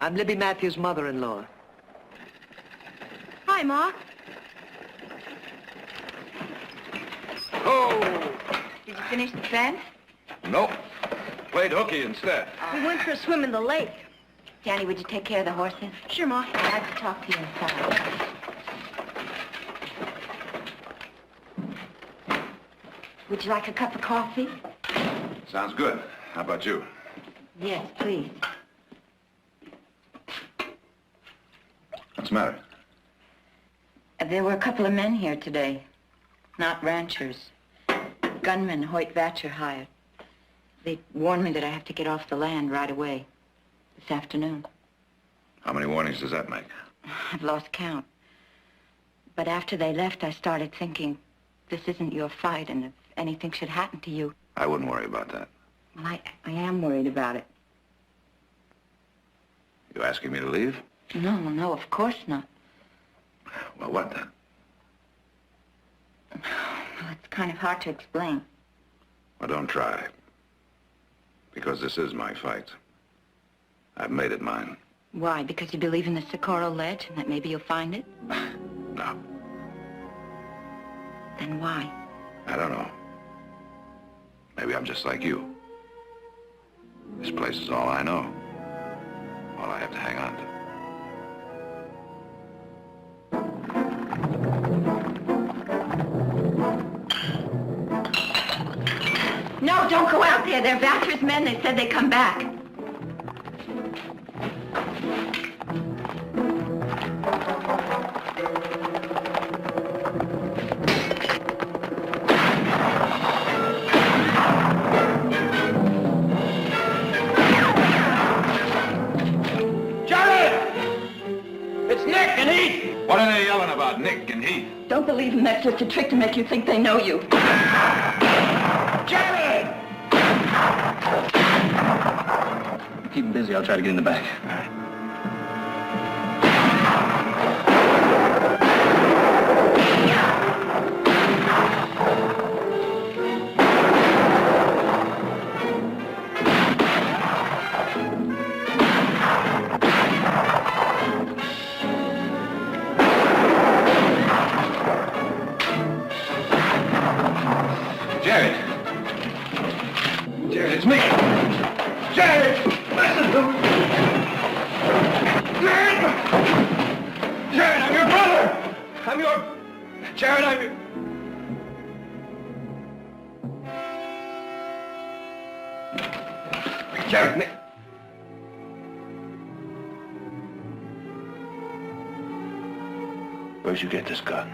[SPEAKER 5] I'm Libby Matthews' mother-in-law.
[SPEAKER 4] Hi, Ma.
[SPEAKER 2] Oh!
[SPEAKER 9] Did you finish the fence?
[SPEAKER 2] Nope. Played hooky instead.
[SPEAKER 4] We went for a swim in the lake.
[SPEAKER 9] Danny, would you take care of the horses?
[SPEAKER 4] Sure, Ma.
[SPEAKER 9] I'd like to talk to you inside. Would you like a cup of coffee?
[SPEAKER 3] Sounds good. How about you?
[SPEAKER 9] Yes, please.
[SPEAKER 3] What's the matter?
[SPEAKER 9] There were a couple of men here today. Not ranchers. Gunmen Hoyt Vatcher hired. They warned me that I have to get off the land right away. This afternoon.
[SPEAKER 3] How many warnings does that make?
[SPEAKER 9] I've lost count. But after they left, I started thinking, this isn't your fight, and if anything should happen to you...
[SPEAKER 3] I wouldn't worry about that.
[SPEAKER 9] Well, I am worried about it.
[SPEAKER 3] You asking me to leave?
[SPEAKER 9] No, of course not.
[SPEAKER 3] Well, what then?
[SPEAKER 9] Well, it's kind of hard to explain.
[SPEAKER 3] Well, don't try. Because this is my fight. I've made it mine.
[SPEAKER 9] Why? Because you believe in the Socorro Ledge and that maybe you'll find it?
[SPEAKER 3] No.
[SPEAKER 9] Then why?
[SPEAKER 3] I don't know. Maybe I'm just like you. This place is all I know. All I have to hang on to.
[SPEAKER 9] No, don't go out there. They're Vatcher's men. They said they'd come back.
[SPEAKER 2] What are they yelling about, Nick and Heath?
[SPEAKER 9] Don't believe him. That's just a trick to make you think they know you.
[SPEAKER 10] Jared! Keep him busy. I'll try to get in the back. All right. Jared! Jared, it's me! Jared! Listen to me! Jared! Jared, I'm your brother! I'm your... Jared, I'm your... Jared, Nick... Where'd you get this gun?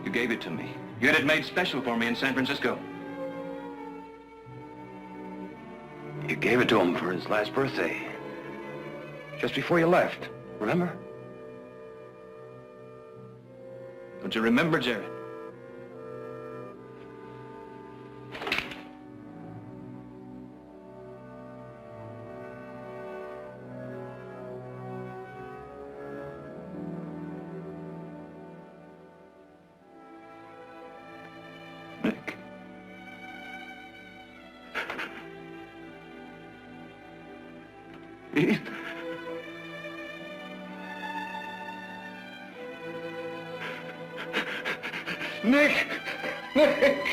[SPEAKER 10] You gave it to me. You had it made special for me in San Francisco. You gave it to him for his last birthday. Just before you left, remember? Don't you remember, Jared? Nick. Pete. Nick! Nick!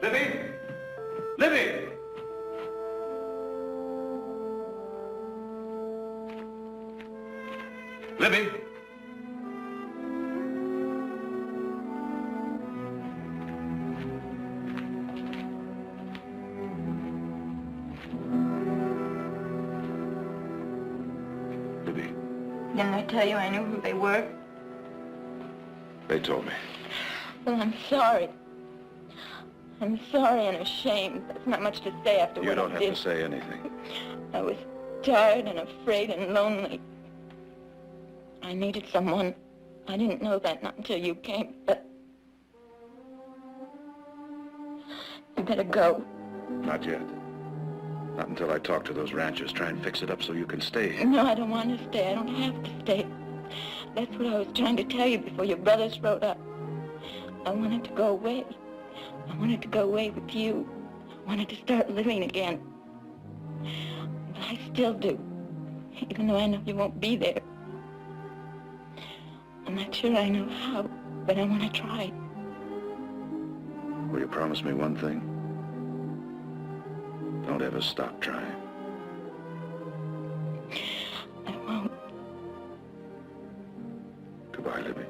[SPEAKER 10] Libby! Libby! Libby! Libby,
[SPEAKER 9] Didn't I tell you I knew who they were?
[SPEAKER 3] They told me.
[SPEAKER 9] Well, I'm sorry. I'm sorry and ashamed. There's not much to say after
[SPEAKER 3] You
[SPEAKER 9] what
[SPEAKER 3] don't
[SPEAKER 9] I
[SPEAKER 3] have
[SPEAKER 9] did.
[SPEAKER 3] to say anything.
[SPEAKER 9] I was tired and afraid and lonely. I needed someone. I didn't know that not until you came, but... You better go.
[SPEAKER 3] Not yet. Not until I talk to those ranchers, try and fix it up so you can stay.
[SPEAKER 9] No, I don't want to stay. I don't have to stay. That's what I was trying to tell you before your brothers rode up. I wanted to go away. I wanted to go away with you. I wanted to start living again. But I still do, even though I know you won't be there. I'm not sure I know how, but I want to try.
[SPEAKER 3] Will you promise me one thing? Don't ever stop trying.
[SPEAKER 9] I won't.
[SPEAKER 3] Goodbye, Libby.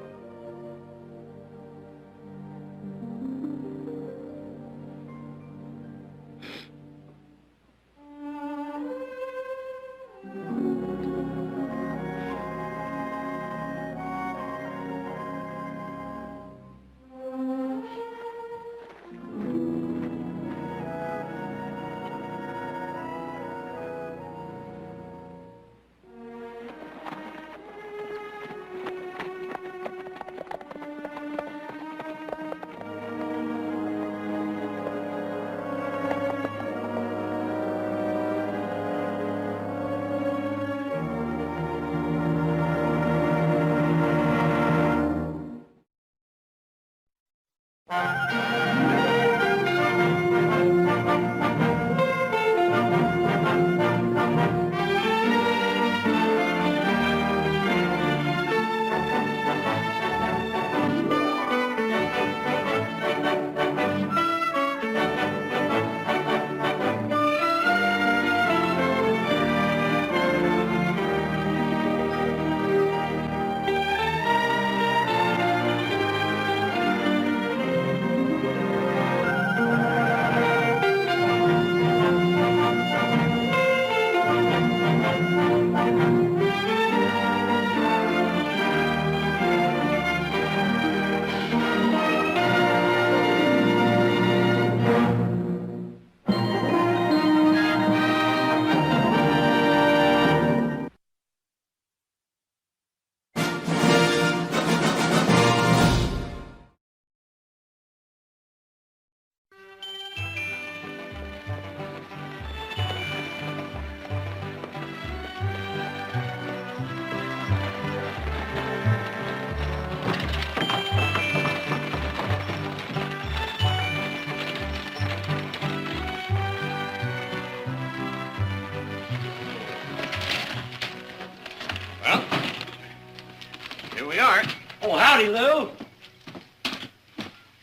[SPEAKER 10] we are. Oh, howdy, Lou.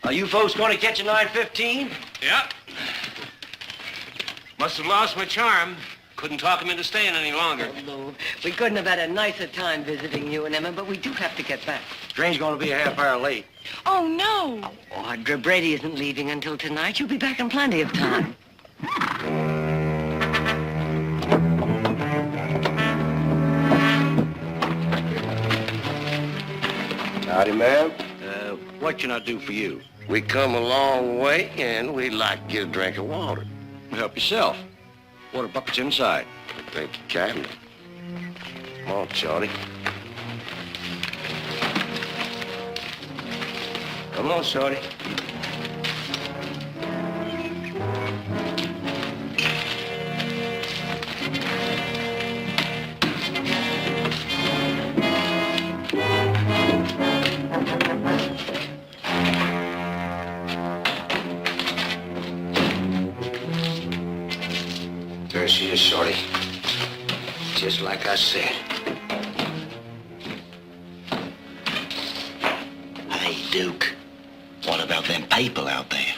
[SPEAKER 10] Are you folks going to catch a 9:15?
[SPEAKER 12] Yep. Must have lost my charm. Couldn't talk him into staying any longer.
[SPEAKER 5] Oh, Lou, we couldn't have had a nicer time visiting you and Emma, but we do have to get back.
[SPEAKER 10] Train's going to be a half hour late.
[SPEAKER 4] Oh, no.
[SPEAKER 5] Oh, Brady isn't leaving until tonight. You'll be back in plenty of time.
[SPEAKER 10] Howdy, ma'am.
[SPEAKER 12] What can I do for you?
[SPEAKER 10] We come a long way, and we'd like to get a drink of water.
[SPEAKER 12] Help yourself. Water bucket's inside.
[SPEAKER 10] Thank you kindly. Come on, Shorty. Come on, Shorty. There she is, Shorty. Just like I said.
[SPEAKER 13] Hey, Duke, what about them people out there?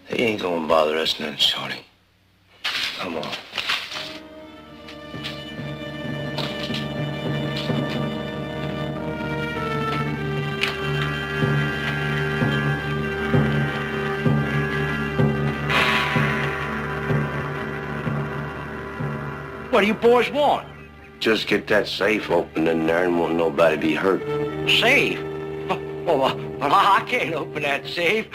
[SPEAKER 10] They ain't gonna bother us none, Shorty. Come on.
[SPEAKER 12] What do you boys want?
[SPEAKER 10] Just get that safe open in there and won't nobody be hurt.
[SPEAKER 12] Safe? Oh, well, I can't open that safe.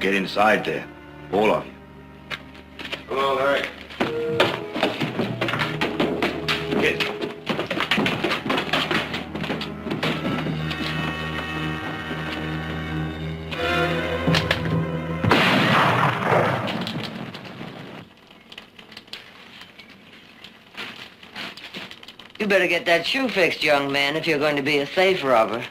[SPEAKER 10] Get inside there, all of you. Come on, Larry. Get.
[SPEAKER 5] You better get that shoe fixed, young man, if you're going to be a safe robber.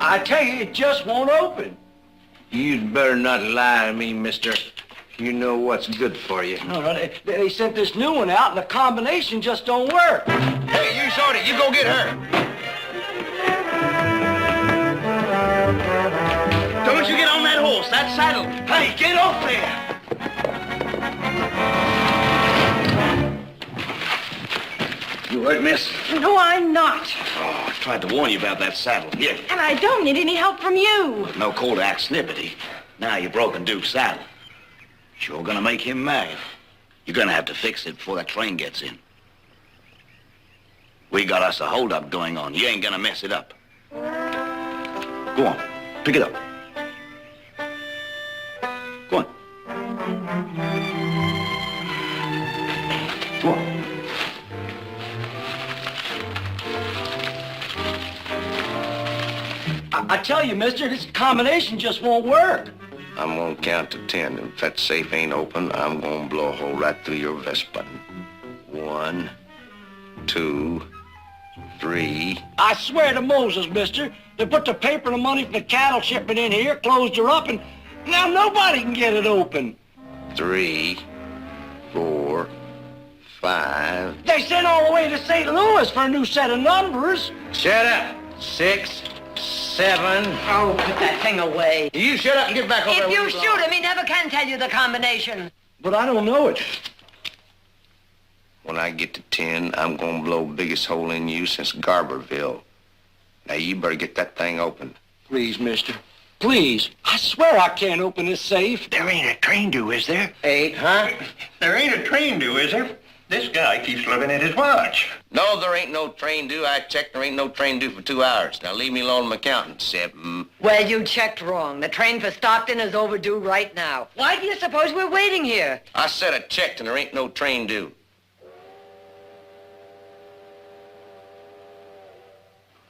[SPEAKER 12] I tell you, it just won't open.
[SPEAKER 10] You'd better not lie to me, mister. You know what's good for you.
[SPEAKER 12] No, they sent this new one out, and the combination just don't work.
[SPEAKER 10] Hey, you, Shorty, you go get her.
[SPEAKER 12] Don't you get on that horse, that saddle. Hey, get off there.
[SPEAKER 10] You hurt, miss?
[SPEAKER 4] No, I'm not.
[SPEAKER 10] Oh, I tried to warn you about that saddle. Yeah.
[SPEAKER 4] And I don't need any help from you.
[SPEAKER 13] No call to act snippety. Now you've broken Duke's saddle. Sure gonna make him mad. You're gonna have to fix it before that train gets in. We got us a holdup going on. You ain't gonna mess it up. Go on, pick it up. Go on. Go on.
[SPEAKER 12] I tell you, mister, this combination just won't work.
[SPEAKER 10] I'm gonna count to 10. If that safe ain't open, I'm gonna blow a hole right through your vest button. 1, 2, 3.
[SPEAKER 12] I swear to Moses, mister, they put the paper and the money for the cattle shipment in here, closed her up, and now nobody can get it open.
[SPEAKER 10] 3, 4, 5.
[SPEAKER 12] They sent all the way to St. Louis for a new set of numbers.
[SPEAKER 10] Shut up. 6, 7.
[SPEAKER 5] Oh, put that thing away.
[SPEAKER 10] You shut up and get back over there.
[SPEAKER 5] If you shoot him, he never can tell you the combination.
[SPEAKER 12] But I don't know it.
[SPEAKER 10] When I get to 10, I'm gonna blow biggest hole in you since Garberville. Now you better get that thing open.
[SPEAKER 12] Please, mister. Please. I swear I can't open this safe.
[SPEAKER 1] There ain't a train due, is there?
[SPEAKER 10] 8, huh?
[SPEAKER 1] There ain't a train due, is there? This guy keeps looking at his watch.
[SPEAKER 10] No, there ain't no train due. I checked, there ain't no train due for 2 hours. Now leave me alone, I'm accountant. 7.
[SPEAKER 5] Well, you checked wrong. The train for Stockton is overdue right now. Why do you suppose we're waiting here?
[SPEAKER 10] I said I checked and there ain't no train due.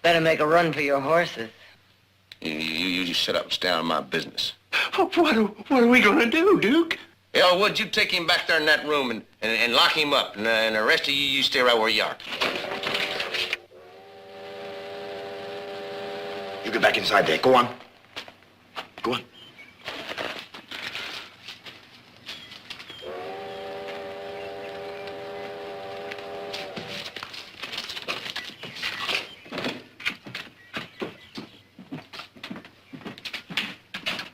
[SPEAKER 5] Better make a run for your horses.
[SPEAKER 10] You just shut up and stay out of my business.
[SPEAKER 1] What are we gonna do, Duke?
[SPEAKER 10] Elwood, you take him back there in that room and lock him up. And the rest of you stay right where you are.
[SPEAKER 13] You get back inside there. Go on. Go on.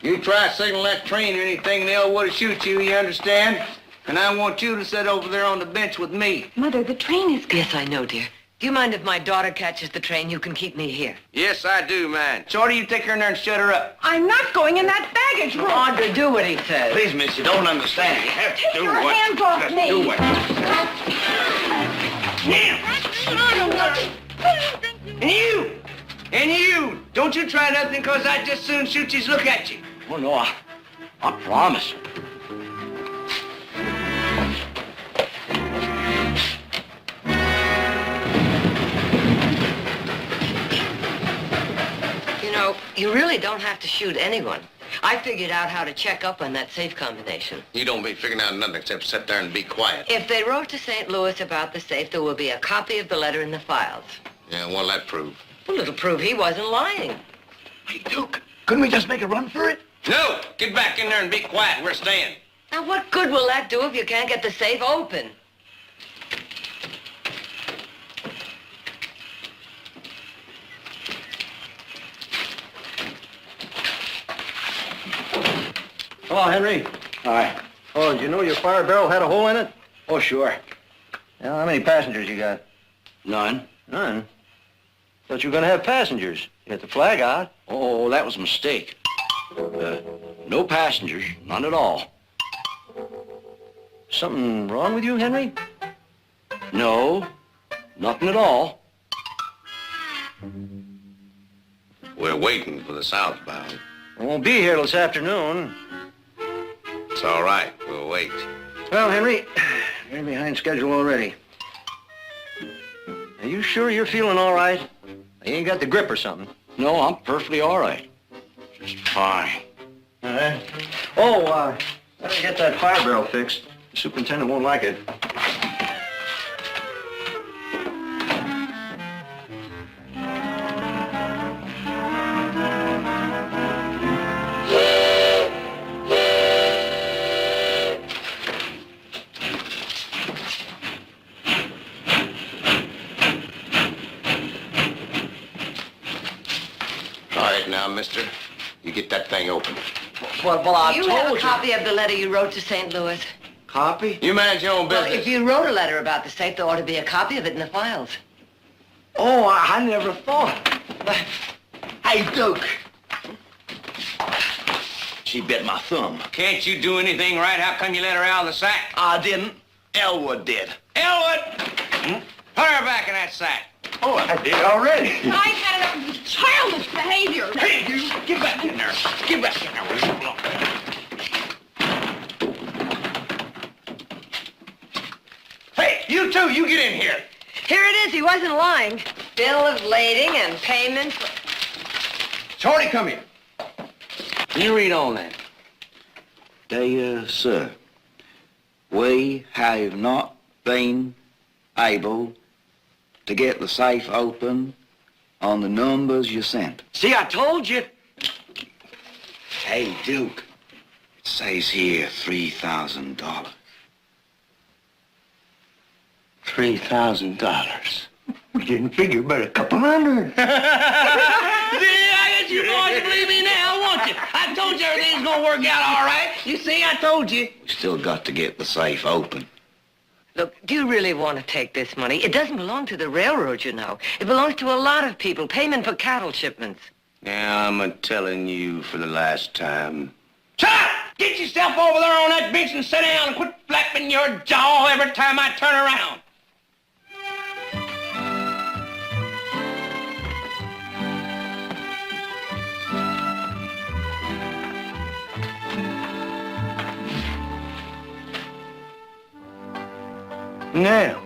[SPEAKER 10] You try to signal that train or anything, and Elwood will shoot you, you understand? And I want you to sit over there on the bench with me.
[SPEAKER 5] Mother, the train is... Yes, I know, dear. Do you mind if my daughter catches the train? You can keep me here.
[SPEAKER 10] Yes, I do, man. Shorty, you take her in there and shut her up.
[SPEAKER 4] I'm not going in that baggage room.
[SPEAKER 5] Audrey, do what he says.
[SPEAKER 13] Please, miss, you don't understand. You have to
[SPEAKER 4] Take
[SPEAKER 13] do
[SPEAKER 4] your
[SPEAKER 13] what...
[SPEAKER 4] hands off
[SPEAKER 13] Just
[SPEAKER 4] me.
[SPEAKER 13] do what...
[SPEAKER 10] And you, don't you try nothing, because I'd just soon shoot you look at you.
[SPEAKER 13] Oh, no, I promise.
[SPEAKER 5] You know, you really don't have to shoot anyone. I figured out how to check up on that safe combination.
[SPEAKER 10] You don't be figuring out nothing except sit there and be quiet.
[SPEAKER 5] If they wrote to St. Louis about the safe, there will be a copy of the letter in the files.
[SPEAKER 10] Yeah, what'll that prove?
[SPEAKER 5] Well, it'll prove he wasn't lying.
[SPEAKER 13] Hey, Duke, couldn't we just make a run for it?
[SPEAKER 10] No! Get back in there and be quiet. We're staying.
[SPEAKER 5] Now, what good will that do if you can't get the safe open?
[SPEAKER 12] Hello, Henry.
[SPEAKER 13] Hi.
[SPEAKER 12] Oh, did you know your fire barrel had a hole in it?
[SPEAKER 13] Oh, sure.
[SPEAKER 12] Yeah, how many passengers you got?
[SPEAKER 13] None.
[SPEAKER 12] None. Thought you were gonna have passengers. You had the flag out.
[SPEAKER 13] Oh, that was a mistake. No passengers, none at all.
[SPEAKER 12] Something wrong with you, Henry?
[SPEAKER 13] No, nothing at all.
[SPEAKER 10] We're waiting for the southbound.
[SPEAKER 12] I won't be here this afternoon.
[SPEAKER 10] It's all right. We'll wait.
[SPEAKER 12] Well, Henry, you're behind schedule already. Are you sure you're feeling all right? You ain't got the grip or something.
[SPEAKER 13] No, I'm perfectly all right. Just fine.
[SPEAKER 12] All right. Oh, better get that fire barrel fixed. The superintendent won't like it.
[SPEAKER 10] All right, now, mister. You get that thing open.
[SPEAKER 5] Well, I told you. You have a copy of the letter you wrote to St. Louis?
[SPEAKER 12] Copy?
[SPEAKER 10] You manage your own business.
[SPEAKER 5] Well, if you wrote a letter about the safe, there ought to be a copy of it in the files.
[SPEAKER 12] Oh, I never thought.
[SPEAKER 13] Hey, Duke. She bit my thumb.
[SPEAKER 10] Can't you do anything right? How come you let her out of the sack?
[SPEAKER 13] I didn't. Elwood did.
[SPEAKER 10] Elwood! Put her back in that sack.
[SPEAKER 12] Oh, I did already.
[SPEAKER 4] I've had enough of this childish behavior.
[SPEAKER 10] Hey, you, get back in there. Get back in there. Where you belong. Hey, you two, you get in here.
[SPEAKER 5] Here it is. He wasn't lying. Bill of lading and payment for...
[SPEAKER 10] Shorty, come here. You read on that.
[SPEAKER 13] Dear sir, we have not been able to get the safe open on the numbers you sent.
[SPEAKER 12] See, I told you.
[SPEAKER 13] Hey, Duke, it says here $3,000.
[SPEAKER 12] $3,000. We didn't figure but a couple hundred. See, I guess you boys believe me now, won't you? I told you everything's gonna work out all right. You see, I told you.
[SPEAKER 13] We still got to get the safe open.
[SPEAKER 5] Look, do you really want to take this money? It doesn't belong to the railroad, you know. It belongs to a lot of people. Payment for cattle shipments.
[SPEAKER 13] Now, I'm telling you for the last time.
[SPEAKER 12] Shut up! Get yourself over there on that bench and sit down and quit flapping your jaw every time I turn around. Now,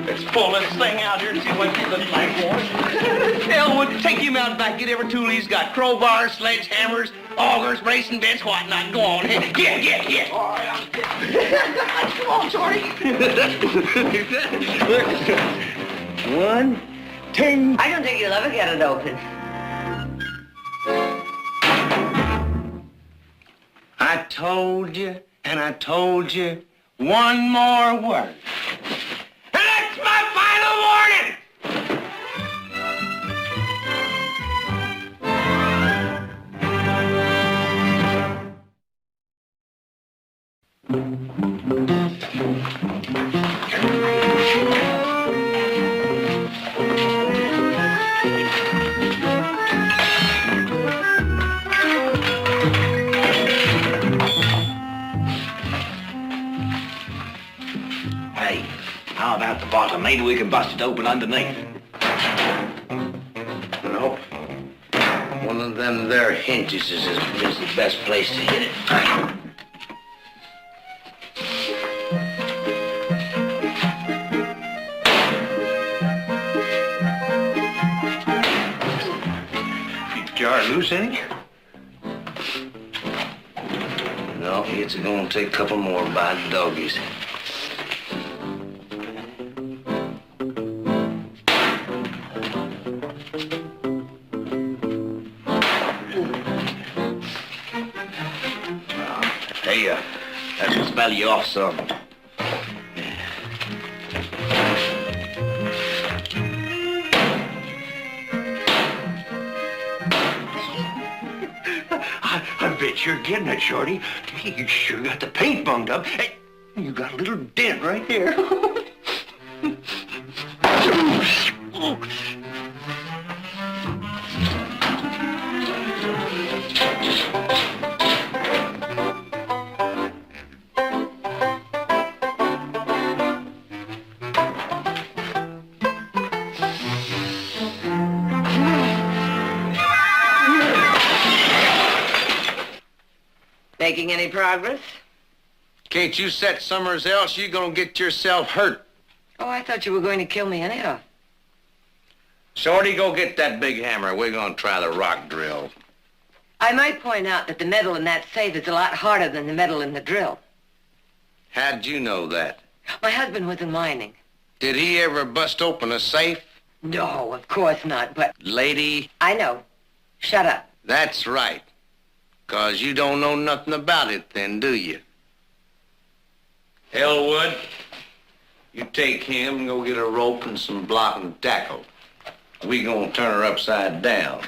[SPEAKER 12] let's pull this thing out here and see what it looks like, boys. Elwood, take him out back. Get every tool he's got. Crowbars, sledgehammers, augers, racing bits, whatnot. Go on. Get. All right, come on, Shorty. 1, 2.
[SPEAKER 5] I don't think you'll ever get it open.
[SPEAKER 12] I told you, and I told you one more word. And that's my final warning!
[SPEAKER 13] Hey, how about the bottom? Maybe we can bust it open underneath. Nope. One of them there hinges is the best place to hit it.
[SPEAKER 12] Jar loose any?
[SPEAKER 13] No, it's gonna take a couple more by the doggies. Hey, that will smell you off some.
[SPEAKER 12] I bet you're getting it, Shorty. You sure got the paint bunged up. Hey, you got a little dent right there.
[SPEAKER 5] Making any progress?
[SPEAKER 12] Can't you set somewheres else? You're gonna get yourself hurt.
[SPEAKER 5] Oh, I thought you were going to kill me anyhow.
[SPEAKER 13] Shorty, go get that big hammer. We're gonna try the rock drill.
[SPEAKER 5] I might point out that the metal in that safe is a lot harder than the metal in the drill.
[SPEAKER 13] How'd you know that?
[SPEAKER 5] My husband was in mining.
[SPEAKER 13] Did he ever bust open a safe?
[SPEAKER 5] No, of course not, but...
[SPEAKER 13] Lady,
[SPEAKER 5] I know. Shut up.
[SPEAKER 13] that's right. 'Cause you don't know nothing about it then, do you? Elwood, you take him and go get a rope and some block and tackle. We gonna turn her upside down.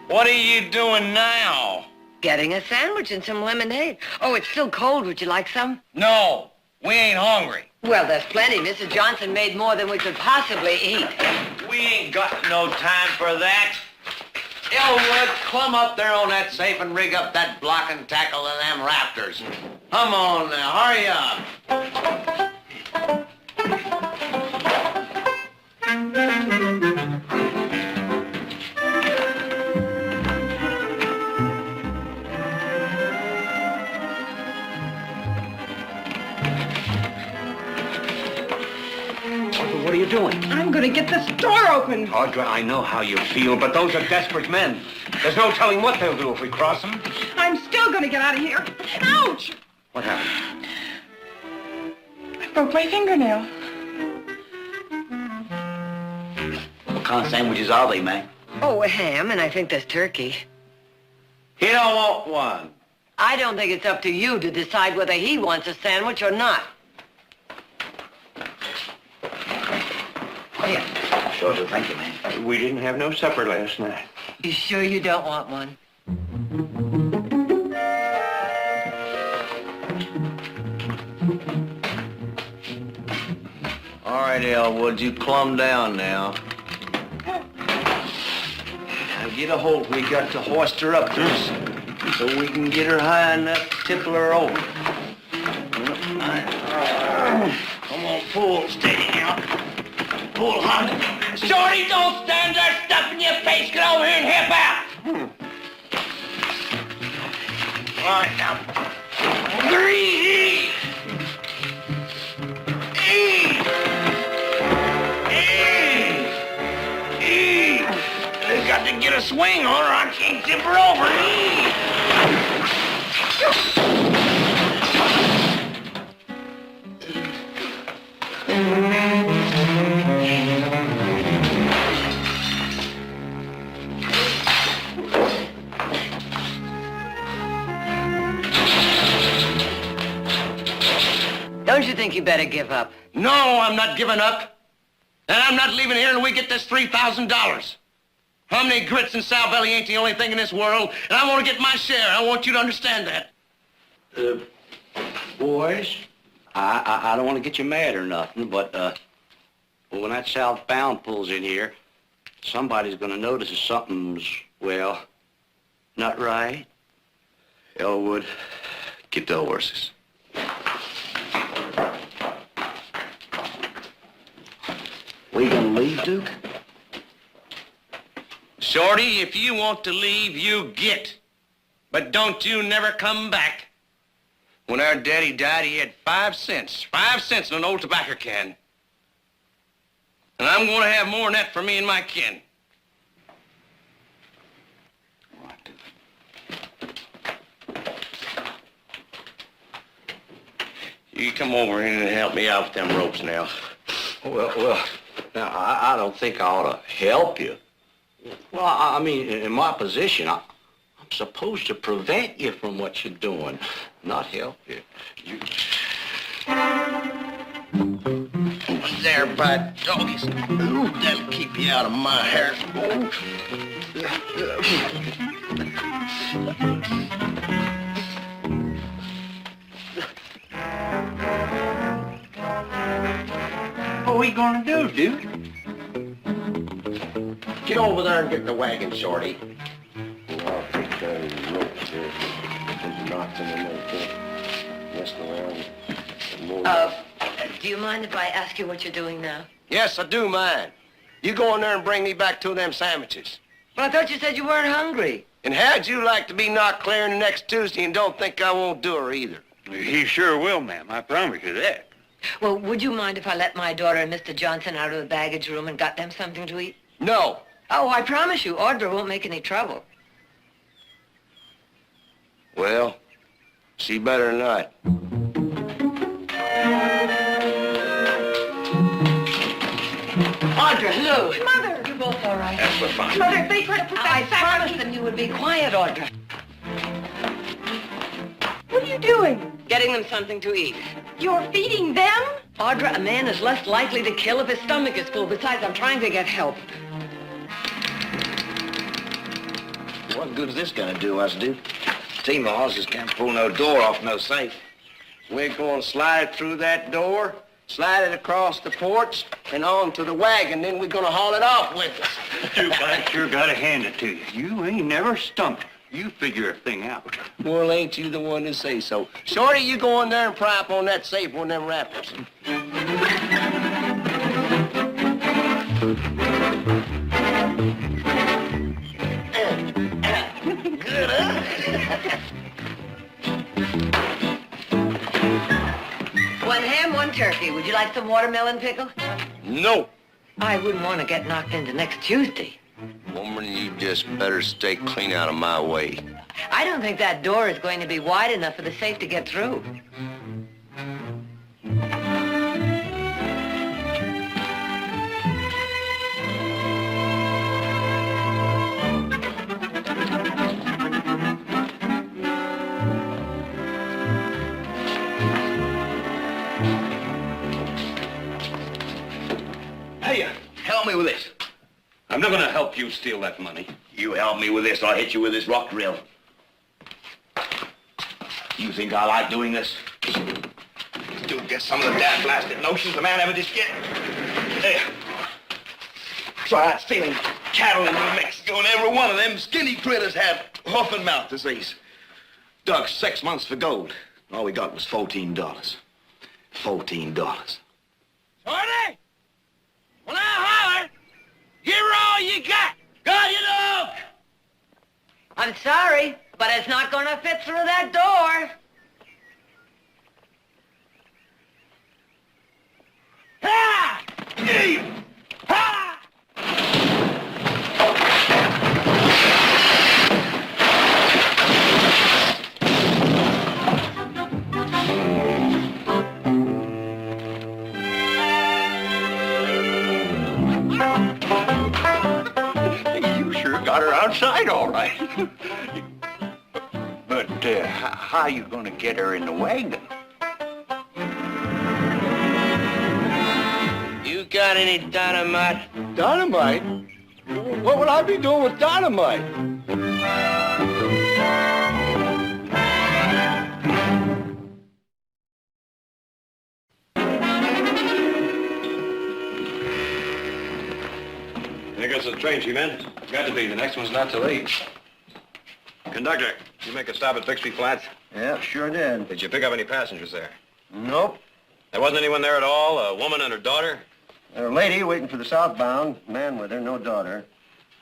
[SPEAKER 13] What are you doing now?
[SPEAKER 5] Getting a sandwich and some lemonade. Oh, it's still cold. Would you like some?
[SPEAKER 13] No, we ain't hungry.
[SPEAKER 5] Well, there's plenty. Mrs. Johnson made more than we could possibly eat.
[SPEAKER 13] We ain't got no time for that. Elwood, climb up there on that safe and rig up that block and tackle and them rafters. Come on now, hurry up.
[SPEAKER 12] Audra, what are you doing?
[SPEAKER 4] I'm gonna get this door open.
[SPEAKER 12] Audra, I know how you feel, but those are desperate men. There's no telling what they'll do if we cross them.
[SPEAKER 4] I'm still gonna get out of here. Ouch!
[SPEAKER 12] What happened?
[SPEAKER 4] I broke my fingernail.
[SPEAKER 12] What kind of sandwiches are they, man?
[SPEAKER 5] Oh, a ham, and I think there's turkey.
[SPEAKER 13] He don't want one.
[SPEAKER 5] I don't think it's up to you to decide whether he wants a sandwich or not. Here.
[SPEAKER 12] Sure do, thank you, man.
[SPEAKER 13] We didn't have no supper last night.
[SPEAKER 5] You sure you don't want one?
[SPEAKER 13] All right, Elwood, you plumb down now. Now get a hold. We got to hoist her up this so we can get her high enough to tipple her over. Come on, pull steady now. Pull hard. Shorty, don't stand there stuffing your face. Get over here and help out. All right, now. Breathe. I got to get a swing on her. I can't tip her over.
[SPEAKER 5] Don't you think you better give up?
[SPEAKER 13] No, I'm not giving up. And I'm not leaving here until we get this $3,000. Hominy, grits, and sow belly ain't the only thing in this world, and I want to get my share. I want you to understand that.
[SPEAKER 12] Boys, I don't want to get you mad or nothing, but when that southbound pulls in here, somebody's going to notice that something's, well, not right.
[SPEAKER 10] Elwood, get the horses.
[SPEAKER 12] We gonna leave, Duke?
[SPEAKER 13] Shorty, if you want to leave, you get. But don't you never come back. When our daddy died, he had 5 cents. 5 cents in an old tobacco can. And I'm going to have more than that for me and my kin. You come over here and help me out with them ropes now.
[SPEAKER 12] Well, now, I don't think I ought to help you. Well, I mean, in my position, I'm supposed to prevent you from what you're doing, not help you.
[SPEAKER 13] There, bud, doggies. Ooh, that'll keep you out of my hair.
[SPEAKER 12] What are we gonna do, Duke?
[SPEAKER 13] Get over there and get the wagon, Shorty.
[SPEAKER 10] I'll take care of the ropes there. There's knots in there, messing around.
[SPEAKER 5] Do you mind if I ask you what you're doing now?
[SPEAKER 13] Yes, I do mind. You go in there and bring me back 2 of them sandwiches.
[SPEAKER 5] Well, I thought you said you weren't hungry.
[SPEAKER 13] And how'd you like to be knocked clear in the next Tuesday and don't think I won't do her either?
[SPEAKER 11] He sure will, ma'am. I promise you that.
[SPEAKER 5] Well, would you mind if I let my daughter and Mr. Johnson out of the baggage room and got them something to eat?
[SPEAKER 13] No.
[SPEAKER 5] Oh, I promise you, Audra won't make any trouble.
[SPEAKER 13] Well, she better not.
[SPEAKER 5] Audra, Lou.
[SPEAKER 4] Mother!
[SPEAKER 5] You're both all right.
[SPEAKER 10] Yes, we're fine.
[SPEAKER 4] Mother, they try to put
[SPEAKER 5] I
[SPEAKER 4] that sack
[SPEAKER 5] promised
[SPEAKER 4] on me.
[SPEAKER 5] them you would be quiet, Audra.
[SPEAKER 4] What are you doing?
[SPEAKER 5] Getting them something to eat.
[SPEAKER 4] You're feeding them?
[SPEAKER 5] Audra, a man is less likely to kill if his stomach is full. Besides, I'm trying to get help.
[SPEAKER 13] What good is this gonna do us, Duke? Team of horses can't pull no door off no safe. We're gonna slide through that door, slide it across the porch, and on to the wagon. Then we're gonna haul it off with us.
[SPEAKER 11] Duke, I sure gotta hand it to you. You ain't never stumped. You figure a thing out.
[SPEAKER 13] Well, ain't you the one to say so? Shorty, you go in there and pry up on that safe on them rafters. Good, huh?
[SPEAKER 5] One ham, one turkey. Would you like
[SPEAKER 14] like some watermelon pickle?
[SPEAKER 10] No.
[SPEAKER 14] I wouldn't want to get knocked into next Tuesday.
[SPEAKER 10] Woman, you just better stay clean out of my way.
[SPEAKER 14] I don't think that door is going to be wide enough for the safe to get through.
[SPEAKER 12] Hey, help me with this.
[SPEAKER 11] I'm not gonna help you steal that money.
[SPEAKER 12] You help me with this, I'll hit you with this rock drill. You think I like doing this? Dude, get some of the damn blasted notions a man ever just get. There. Try out stealing cattle in New Mexico, and every one of them skinny critters had hoof and mouth disease. Dug 6 months for gold. All we got was $14. $14. Shorty! When I holler, give her all you got. Got you, dog?
[SPEAKER 14] I'm sorry, but it's not going to fit through that door.
[SPEAKER 12] Ha! Yee! Ha!
[SPEAKER 11] You sure got her outside all right. But how you gonna get her in the wagon?
[SPEAKER 13] You got any dynamite?
[SPEAKER 11] Dynamite? What would I be doing with dynamite?
[SPEAKER 10] There goes the train, G-Man. Got to be. The next one's not till 8. Conductor, you make a stop at Bixby Flats?
[SPEAKER 6] Yeah, sure did.
[SPEAKER 10] Did you pick up any passengers there?
[SPEAKER 6] Nope.
[SPEAKER 10] There wasn't anyone there at all? A woman and her daughter?
[SPEAKER 6] A lady waiting for the southbound. Man with her, no daughter.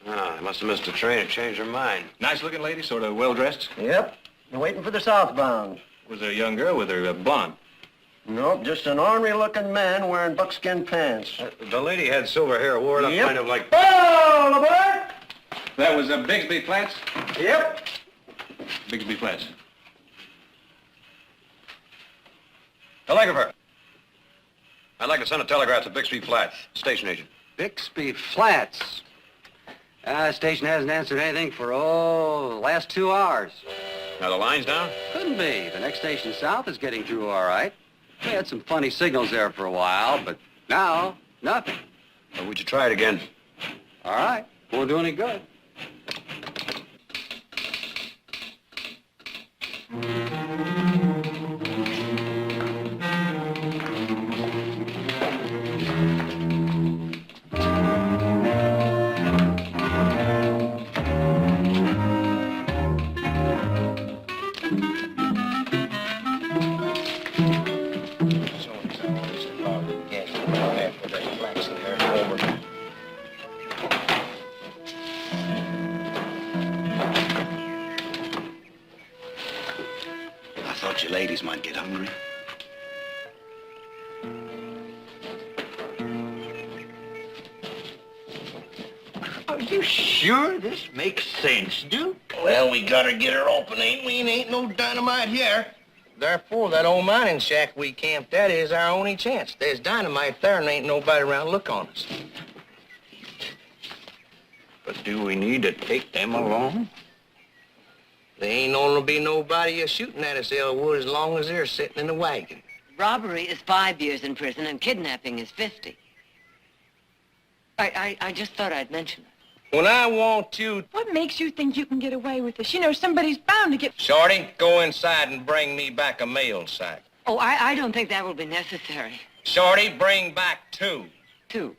[SPEAKER 10] Ah, they must have missed the train and changed her mind. Nice-looking lady, sort of well-dressed?
[SPEAKER 6] Yep. They're waiting for the southbound.
[SPEAKER 10] Was there a young girl with her, blonde?
[SPEAKER 6] Nope, just an ornery-looking man wearing buckskin pants.
[SPEAKER 10] The lady had silver hair, wore it up kind of like...
[SPEAKER 6] Oh, Laverne!
[SPEAKER 10] That was Bixby Flats?
[SPEAKER 6] Yep.
[SPEAKER 10] Bixby Flats. Telegrapher. I'd like to send a telegraph to Bixby Flats. Station agent.
[SPEAKER 13] Bixby Flats. The station hasn't answered anything for, the last 2 hours.
[SPEAKER 10] Now the line's down?
[SPEAKER 13] Couldn't be. The next station south is getting through all right. We had some funny signals there for a while, but now, nothing.
[SPEAKER 10] Or would you try it again?
[SPEAKER 13] All right. Won't do any good.
[SPEAKER 12] You ladies might get hungry.
[SPEAKER 11] Are you sure this makes sense, Duke?
[SPEAKER 12] Well, we gotta get her open, ain't we? And ain't no dynamite here. Therefore, that old mining shack we camped at is our only chance. There's dynamite there and ain't nobody around to look on us.
[SPEAKER 11] But do we need to take them along?
[SPEAKER 12] There ain't gonna be nobody shooting at us, Elwood, as long as they're sitting in the wagon.
[SPEAKER 14] Robbery is 5 years in prison and kidnapping is 50. I just thought I'd mention it.
[SPEAKER 12] When I want you...
[SPEAKER 4] What makes you think you can get away with this? You know, somebody's bound to get...
[SPEAKER 12] Shorty, go inside and bring me back a mail sack.
[SPEAKER 14] Oh, I don't think that will be necessary.
[SPEAKER 12] Shorty, bring back 2.
[SPEAKER 14] 2.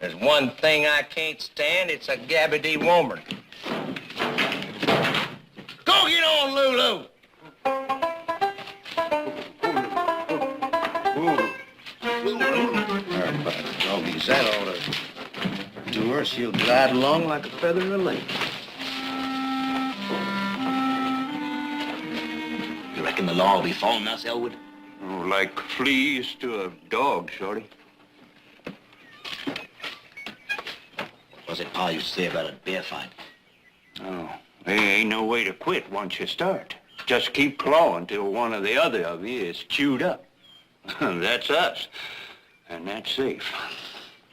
[SPEAKER 12] There's one thing I can't stand, it's a gabbity woman. Go get on, Lulu! Doggies, that ought to do her. She'll glide along like a feather in a lake. You reckon the law will be following us, Elwood?
[SPEAKER 11] Oh, like fleas to a dog, Shorty.
[SPEAKER 13] What's it Pa used to say about a bear fight?
[SPEAKER 11] Oh, there ain't no way to quit once you start. Just keep clawing till one or the other of you is chewed up. That's us, and that's safe.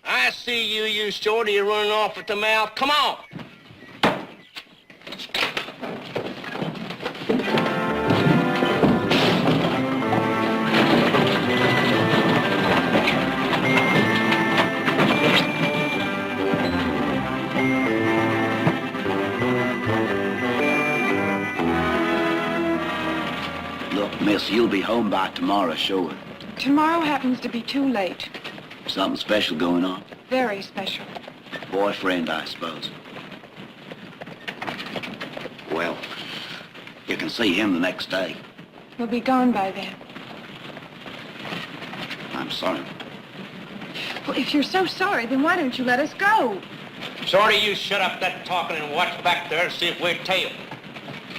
[SPEAKER 12] I see you Shorty, you're running off at the mouth. Come on.
[SPEAKER 13] Look, miss, you'll be home by tomorrow, sure.
[SPEAKER 15] Tomorrow happens to be too late.
[SPEAKER 13] Something special going on?
[SPEAKER 15] Very special.
[SPEAKER 13] Boyfriend, I suppose. Well, you can see him the next day.
[SPEAKER 15] He'll be gone by then.
[SPEAKER 13] I'm sorry.
[SPEAKER 15] Well, if you're so sorry, then why don't you let us go?
[SPEAKER 12] Shorty, you shut up that talking and watch back there and see if we're tailed.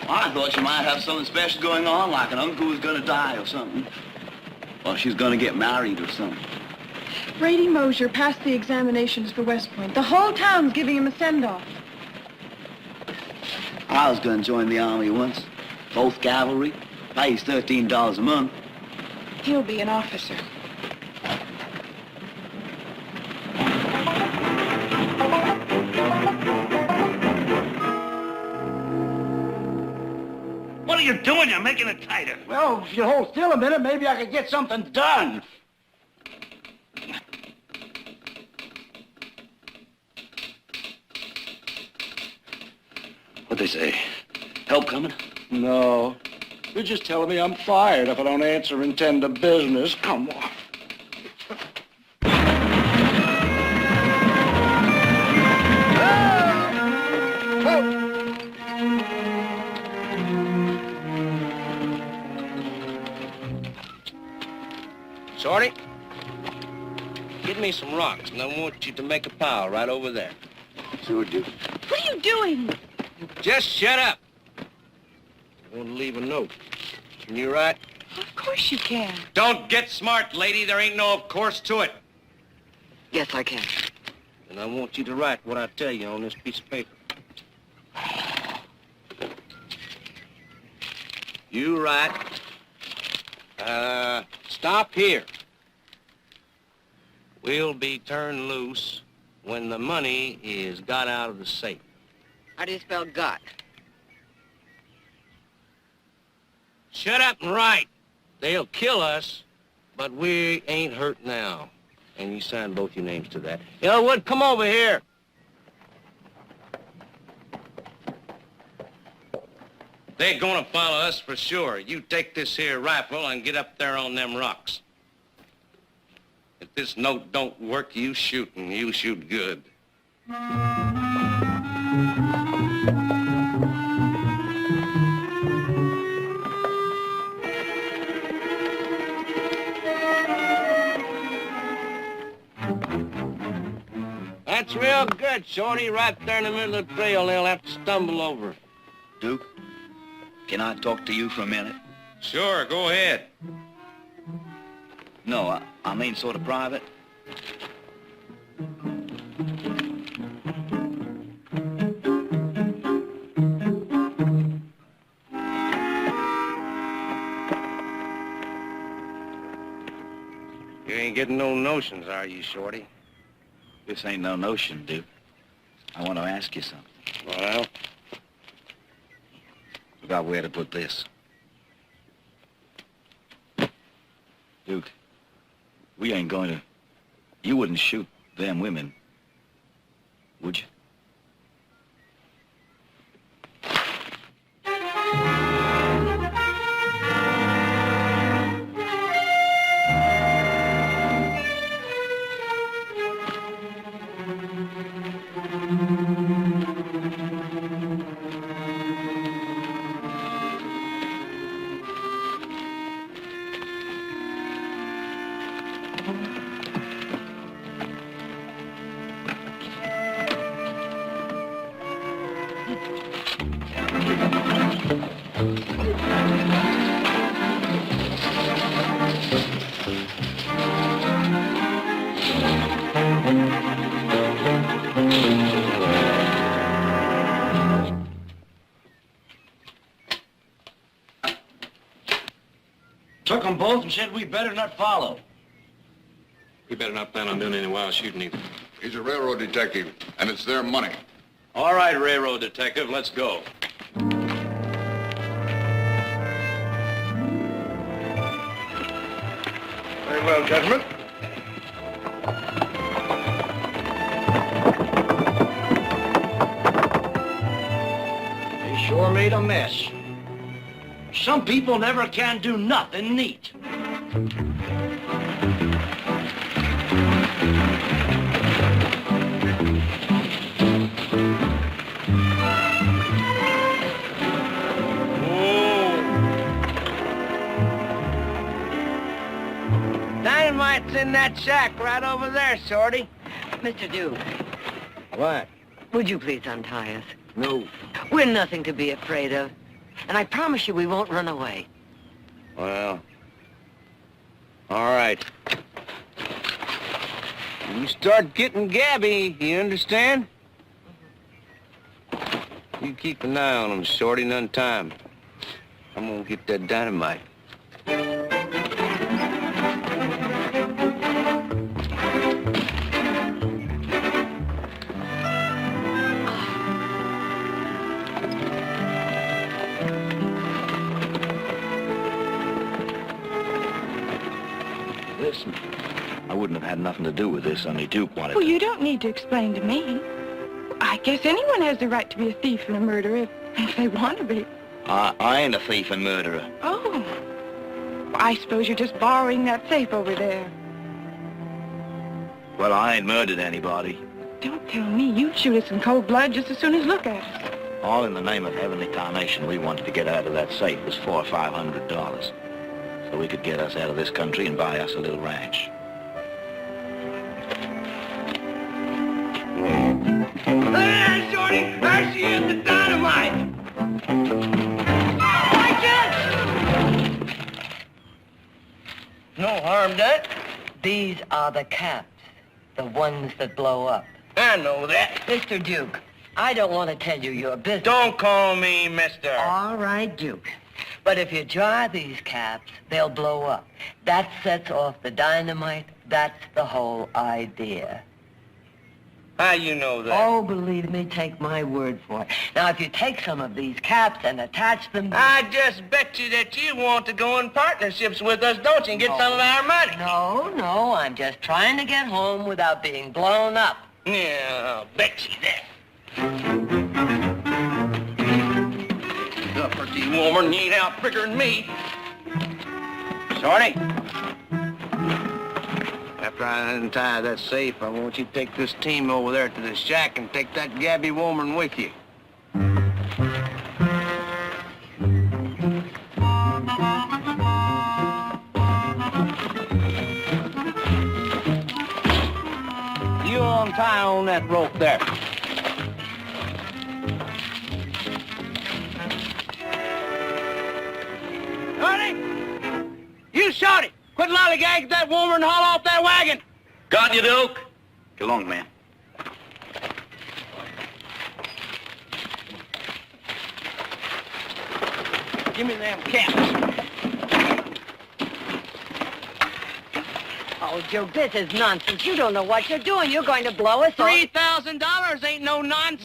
[SPEAKER 13] I thought you might have something special going on, like an uncle who's gonna die or something. Or she's gonna get married or something.
[SPEAKER 15] Brady Mosier passed the examinations for West Point. The whole town's giving him a send-off.
[SPEAKER 13] I was gonna join the army once. Both cavalry. Pays $13 a month.
[SPEAKER 15] He'll be an officer.
[SPEAKER 12] What are you doing? You're making it tighter.
[SPEAKER 16] Well, if you hold still a minute, maybe I could get something done.
[SPEAKER 13] What'd they say? Help coming?
[SPEAKER 16] No. You're just telling me I'm fired if I don't answer and tend to business. Come on.
[SPEAKER 12] Shorty, get me some rocks, and I want you to make a pile right over there.
[SPEAKER 13] Sure, Duke.
[SPEAKER 15] What are you doing?
[SPEAKER 12] Just shut up. I want to leave a note. Can you write?
[SPEAKER 15] Of course you can.
[SPEAKER 12] Don't get smart, lady. There ain't no of course to it.
[SPEAKER 14] Yes, I can.
[SPEAKER 12] And I want you to write what I tell you on this piece of paper. You write, stop here. We'll be turned loose when the money is got out of the safe.
[SPEAKER 14] How do you spell got?
[SPEAKER 12] Shut up and write. They'll kill us, but we ain't hurt now. And you sign both your names to that. Elwood, come over here. They're gonna follow us for sure. You take this here rifle and get up there on them rocks. If this note don't work, you shoot, and you shoot good. That's real good, Shorty. Right there in the middle of the trail, they'll have to stumble over.
[SPEAKER 13] Duke, can I talk to you for a minute?
[SPEAKER 12] Sure, go ahead.
[SPEAKER 13] No, I mean sort of private.
[SPEAKER 12] You ain't getting no notions, are you, Shorty?
[SPEAKER 13] This ain't no notion, Duke. I want to ask you something.
[SPEAKER 12] Well?
[SPEAKER 13] About where to put this. Duke, we ain't going to... You wouldn't shoot them women, would you?
[SPEAKER 12] Took them both and said we better not follow.
[SPEAKER 2] We better not plan on doing any wild shooting either.
[SPEAKER 3] He's a railroad detective, and it's their money.
[SPEAKER 12] All right, railroad detective, let's go.
[SPEAKER 3] Very well, gentlemen.
[SPEAKER 12] They sure made a mess. Some people never can do nothing neat.
[SPEAKER 14] Dynamite's in that shack right over there, Shorty.
[SPEAKER 5] Mr. Duke,
[SPEAKER 14] What?
[SPEAKER 5] would you please untie us?
[SPEAKER 14] No.
[SPEAKER 5] We're nothing to be afraid of. And I promise you we won't run away.
[SPEAKER 13] Well, all right. You start getting gabby, you understand? You keep an eye on them, Shorty, none time. I'm gonna get that dynamite.
[SPEAKER 12] Listen, I wouldn't have had nothing to do with this, only Duke wanted
[SPEAKER 15] Well,
[SPEAKER 12] to.
[SPEAKER 15] you don't need to explain to me. I guess anyone has the right to be a thief and a murderer if they want to be.
[SPEAKER 12] I ain't a thief and murderer.
[SPEAKER 15] Oh. Well, I suppose you're just borrowing that safe over there.
[SPEAKER 12] Well, I ain't murdered anybody.
[SPEAKER 15] Don't tell me you'd shoot us in cold blood just as soon as look at us.
[SPEAKER 12] All in the name of heavenly tarnation, we wanted to get out of that safe was $400 or $500. So we could get us out of this country and buy us a little ranch.
[SPEAKER 14] There, Shorty! There she is, the dynamite!
[SPEAKER 5] No harm done. These are the caps, the ones that blow up.
[SPEAKER 13] I know that.
[SPEAKER 5] Mr. Duke, I don't want to tell you your business.
[SPEAKER 13] Don't call me mister.
[SPEAKER 5] All right, Duke. But if you jar these caps, they'll blow up. That sets off the dynamite. That's the whole idea.
[SPEAKER 13] How you know that?
[SPEAKER 5] Oh, believe me, take my word for it. Now, if you take some of these caps and attach them...
[SPEAKER 13] I just bet you that you want to go in partnerships with us, don't you, and get some of our money?
[SPEAKER 5] No, I'm just trying to get home without being blown up.
[SPEAKER 13] Yeah, I'll bet you that. The pretty woman ain't out bigger than me. Shorty. After I untie that safe, I want you to take this team over there to the shack and take that Gabby woman with you. You untie on that rope there. Shorty! You Shorty! Quit lollygagging that woman and haul off that wagon!
[SPEAKER 12] Got you, Duke. Get along, man.
[SPEAKER 13] Give me them caps.
[SPEAKER 5] Oh, Duke, this is nonsense. You don't know what you're doing. You're going to blow us all.
[SPEAKER 13] $3,000 ain't no nonsense.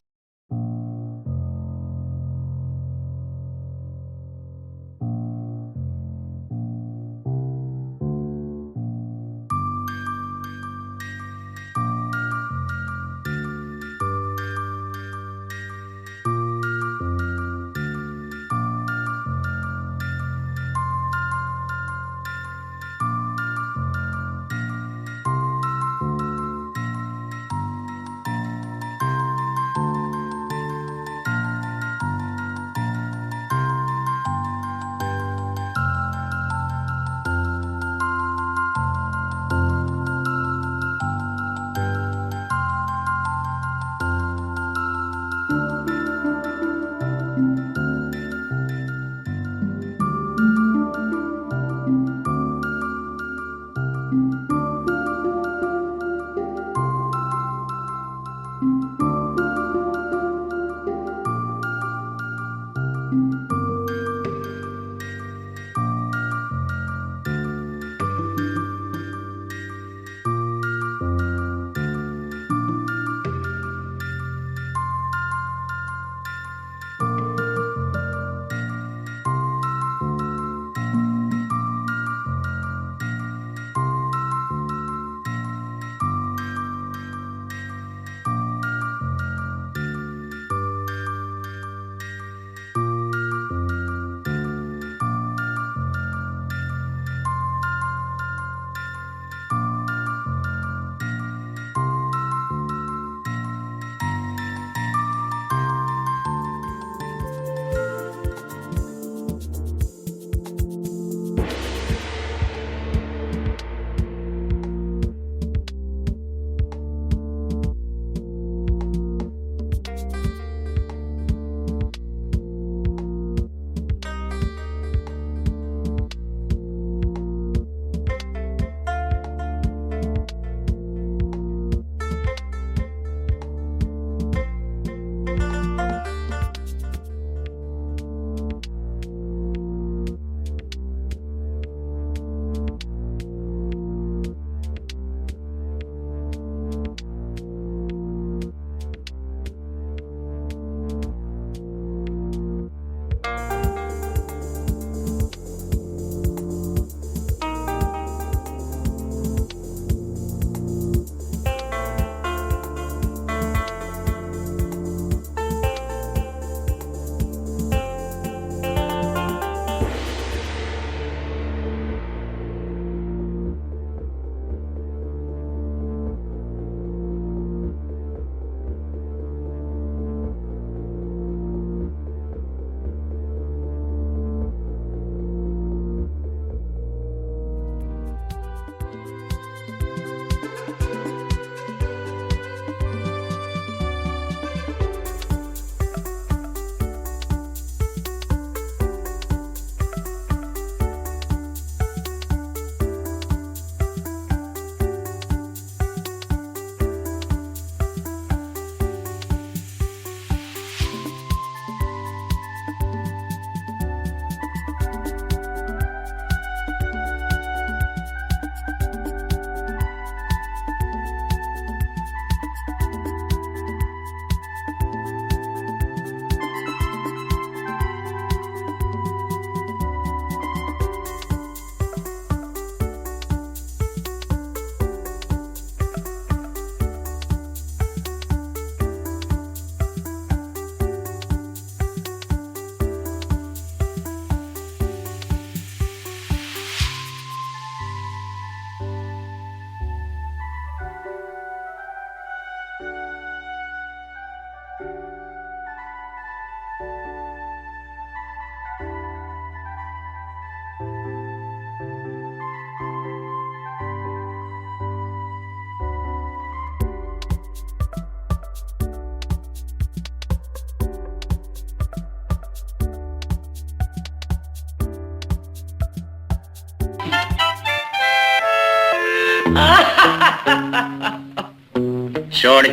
[SPEAKER 11] Shorty,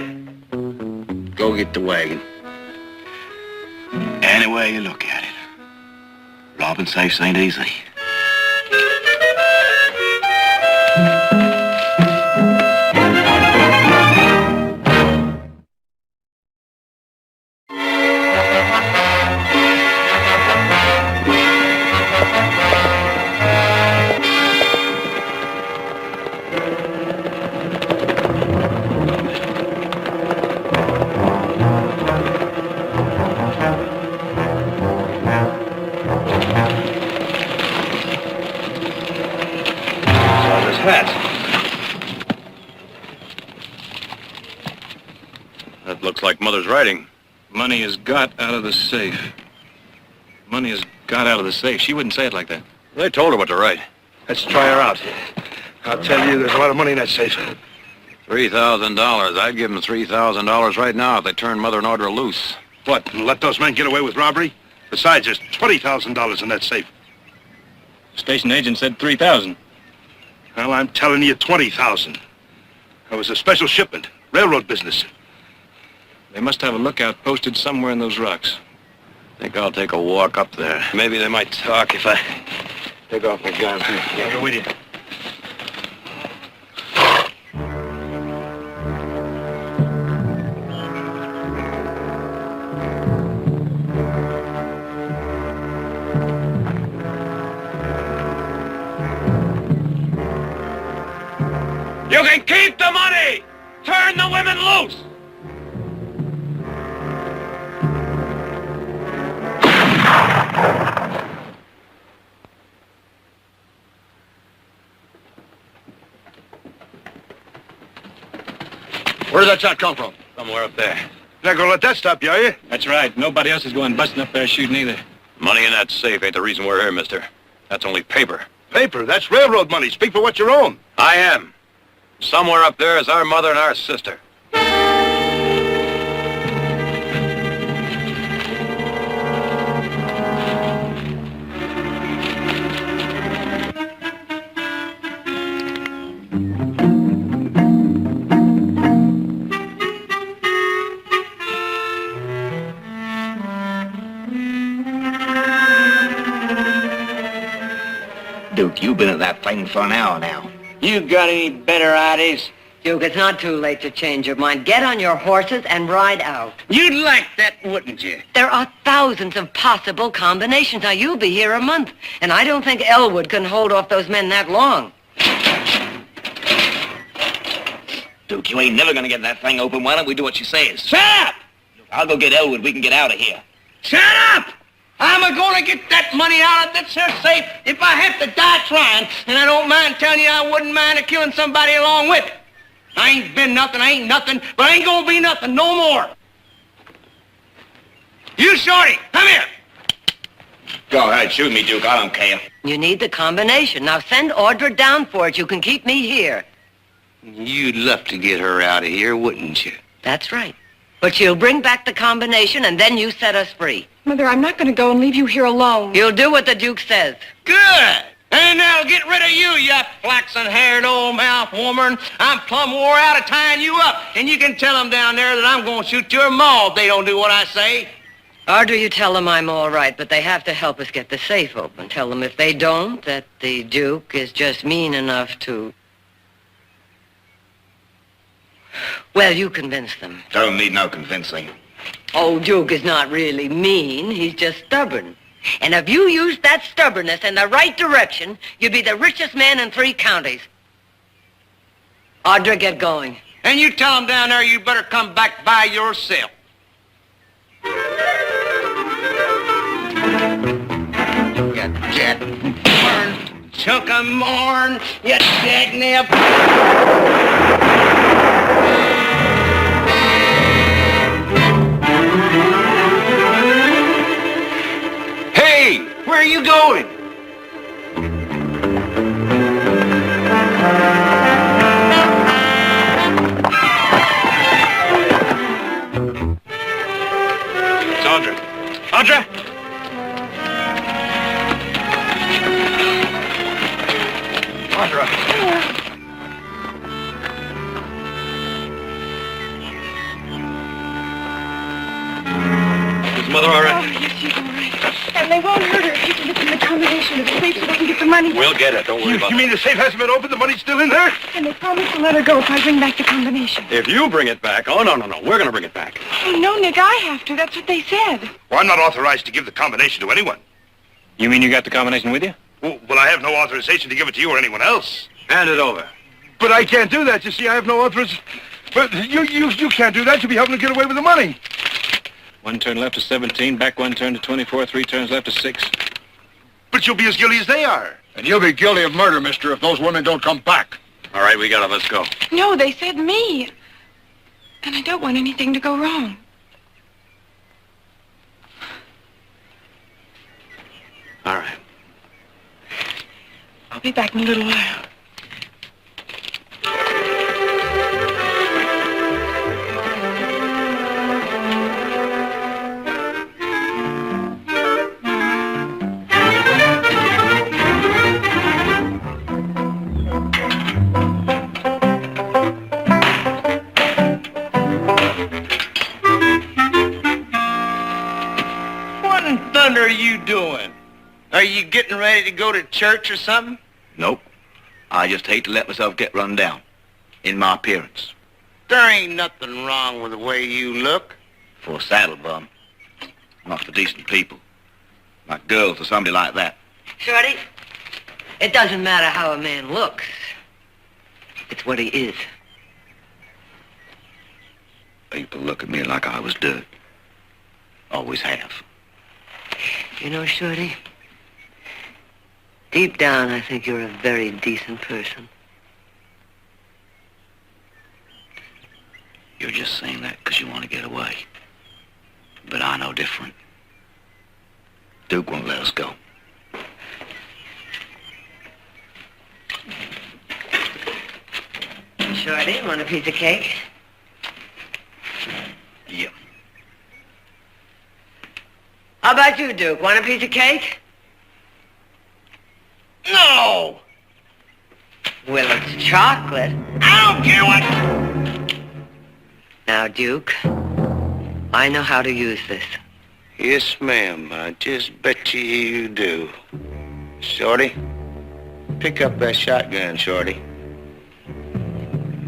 [SPEAKER 11] go get the wagon. Any way you look at it, robbing safes ain't easy.
[SPEAKER 2] That looks like Mother's writing. Money is got out of the safe. Money is got out of the safe. She wouldn't say it like that. They told her what to write.
[SPEAKER 1] Let's try her out. I'll tell you, there's a lot of money in that safe.
[SPEAKER 8] $3,000. I'd give them $3,000 right now if they turned Mother and Audra loose.
[SPEAKER 1] What, and let those men get away with robbery? Besides, there's $20,000 in that safe.
[SPEAKER 2] Station agent said 3,000.
[SPEAKER 1] Well, I'm telling you, 20,000. That was a special shipment, railroad business.
[SPEAKER 2] They must have a lookout posted somewhere in those rocks.
[SPEAKER 8] Think I'll take a walk up there.
[SPEAKER 2] Maybe they might talk if I take off my gun.
[SPEAKER 1] I'll go with you.
[SPEAKER 11] You can keep the money! Turn the women loose!
[SPEAKER 1] Where did that shot come from?
[SPEAKER 2] Somewhere up there.
[SPEAKER 1] You're not gonna let that stop you, are you?
[SPEAKER 2] That's right. Nobody else is going busting up there shooting either. Money in that safe ain't the reason we're here, mister. That's only paper.
[SPEAKER 1] Paper? That's railroad money. Speak for what you own.
[SPEAKER 8] I am. Somewhere up there is our mother and our sister.
[SPEAKER 11] Duke, you've been at that thing for an hour now.
[SPEAKER 12] You got any better ideas?
[SPEAKER 14] Duke, it's not too late to change your mind. Get on your horses and ride out.
[SPEAKER 12] You'd like that, wouldn't you?
[SPEAKER 14] There are thousands of possible combinations. Now, you'll be here a month, and I don't think Elwood can hold off those men that long.
[SPEAKER 11] Duke, you ain't never gonna get that thing open. Why don't we do what she says?
[SPEAKER 12] Shut up!
[SPEAKER 11] I'll go get Elwood. We can get out of here.
[SPEAKER 12] Shut up! I'm gonna get that money out of this here safe if I have to die trying. And I don't mind telling you I wouldn't mind killing somebody along with it. I ain't been nothing, I ain't nothing, but I ain't gonna be nothing no more. You, Shorty, come here.
[SPEAKER 11] Go ahead, shoot me, Duke. I don't care.
[SPEAKER 14] You need the combination. Now, send Audra down for it. You can keep me here.
[SPEAKER 11] You'd love to get her out of here, wouldn't you?
[SPEAKER 14] That's right. But she'll bring back the combination, and then you set us free.
[SPEAKER 15] Mother, I'm not going to go and leave you here alone.
[SPEAKER 14] You'll do what the Duke says.
[SPEAKER 12] Good. And that'll get rid of you, you flaxen-haired old mouth woman. I'm plumb wore out of tying you up. And you can tell them down there that I'm going to shoot your maw if they don't do what I say.
[SPEAKER 14] Audra, you tell them I'm all right, but they have to help us get the safe open. Tell them if they don't, that the Duke is just mean enough to... Well, you convince them.
[SPEAKER 11] Don't need no convincing.
[SPEAKER 14] Old Duke is not really mean. He's just stubborn. And if you used that stubbornness in the right direction, you'd be the richest man in 3 counties. Audra, get going.
[SPEAKER 12] And you tell them down there you better come back by yourself. You dead born chunk of morn, you dagnip. Hey, where are you going?
[SPEAKER 1] It's Audra. Audra! Audra. Is Mother all
[SPEAKER 15] Oh,
[SPEAKER 1] right?
[SPEAKER 15] yes, she's all right. And they won't hurt her if you can get them the combination of the safe so they can get the money.
[SPEAKER 1] We'll get it. Don't worry about it. You mean the safe hasn't been opened? The money's still in there?
[SPEAKER 15] And they promised to let her go if I bring back the combination.
[SPEAKER 1] If you bring it back. Oh, no. We're going to bring it back.
[SPEAKER 15] Oh, no, Nick, I have to. That's what they said.
[SPEAKER 1] Well, I'm not authorized to give the combination to anyone.
[SPEAKER 11] You mean you got the combination with you?
[SPEAKER 1] Well, I have no authorization to give it to you or anyone else.
[SPEAKER 11] Hand it over.
[SPEAKER 1] But I can't do that. You see, I have no authorization. But you can't do that. You'll be helping to get away with the money.
[SPEAKER 11] 1 turn left to 17, back 1 turn to 24, 3 turns left to 6.
[SPEAKER 1] But you'll be as guilty as they are.
[SPEAKER 2] And you'll be guilty of murder, mister, if those women don't come back.
[SPEAKER 11] All right, we got it. Let's go.
[SPEAKER 15] No, they said me. And I don't want anything to go wrong.
[SPEAKER 11] All right.
[SPEAKER 15] I'll be back in a little while.
[SPEAKER 12] What in thunder are you doing? Are you getting ready to go to church or something?
[SPEAKER 13] Nope. I just hate to let myself get run down in my appearance.
[SPEAKER 12] There ain't nothing wrong with the way you look.
[SPEAKER 13] For a saddle bum. Not for decent people. Like girls or somebody like that.
[SPEAKER 14] Shorty, it doesn't matter how a man looks. It's what he is.
[SPEAKER 13] People look at me like I was dirt. Always have.
[SPEAKER 14] You know, Shorty, deep down, I think you're a very decent person.
[SPEAKER 13] You're just saying that because you want to get away. But I know different. Duke won't let us go.
[SPEAKER 14] Shorty, want a piece of cake?
[SPEAKER 13] Yep.
[SPEAKER 14] How about you, Duke? Want a piece of cake?
[SPEAKER 12] No!
[SPEAKER 14] Well, it's chocolate.
[SPEAKER 12] I don't care what...
[SPEAKER 14] Now, Duke, I know how to use this.
[SPEAKER 11] Yes, ma'am. I just bet you do. Shorty, pick up that shotgun, Shorty.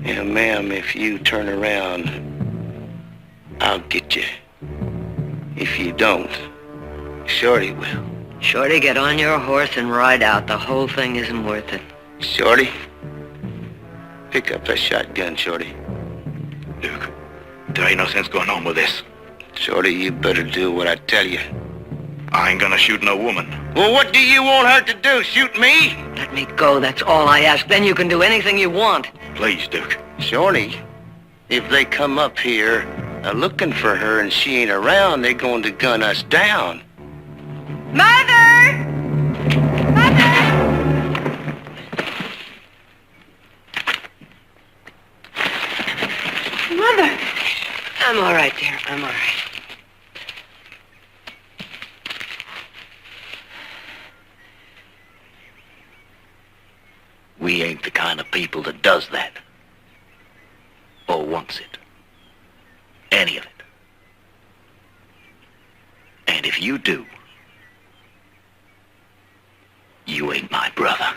[SPEAKER 11] Yeah, ma'am, if you turn around, I'll get you. If you don't, Shorty will.
[SPEAKER 14] Shorty, get on your horse and ride out. The whole thing isn't worth it.
[SPEAKER 11] Shorty, pick up that shotgun, Shorty.
[SPEAKER 13] Duke, there ain't no sense going on with this.
[SPEAKER 11] Shorty, you better do what I tell you.
[SPEAKER 13] I ain't gonna shoot no woman.
[SPEAKER 12] Well, what do you want her to do? Shoot me?
[SPEAKER 14] Let me go, that's all I ask. Then you can do anything you want.
[SPEAKER 13] Please, Duke.
[SPEAKER 11] Shorty, if they come up here looking for her and she ain't around, they're going to gun us down.
[SPEAKER 15] Mother! Mother! Mother!
[SPEAKER 14] I'm all right, dear. I'm all right.
[SPEAKER 13] We ain't the kind of people that does that. Or wants it. Any of it. And if you do, you ain't my brother.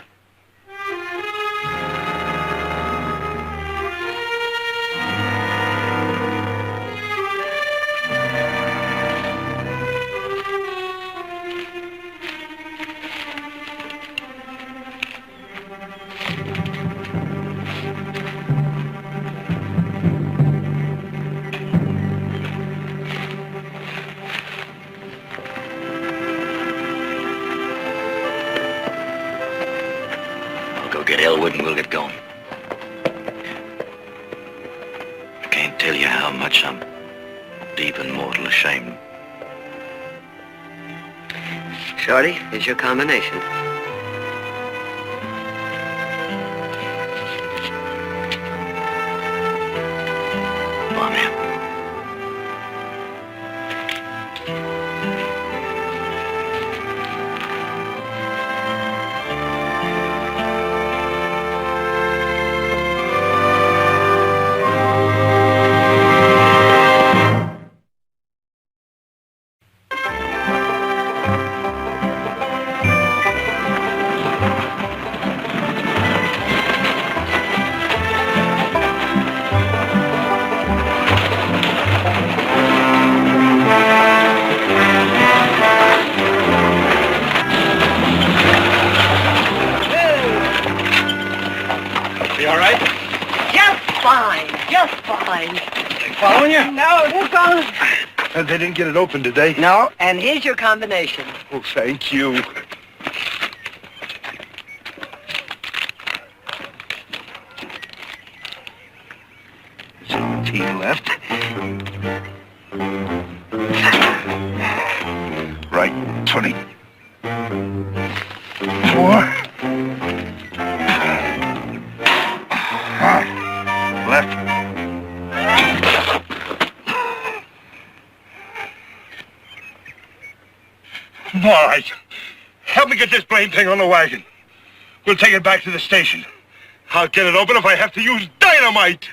[SPEAKER 13] Get Elwood and we'll get going. I can't tell you how much I'm deep and mortal ashamed.
[SPEAKER 14] Shorty, here's your combination.
[SPEAKER 13] Come on, man.
[SPEAKER 14] just fine.
[SPEAKER 1] Following you?
[SPEAKER 14] No, they're gone.
[SPEAKER 1] And they didn't get it open, did they?
[SPEAKER 14] No, and here's your combination.
[SPEAKER 1] Oh, thank you. $17 left. Right, 20. 4. Left. All right. Help me get this blamed thing on the wagon. We'll take it back to the station. I'll get it open if I have to use dynamite.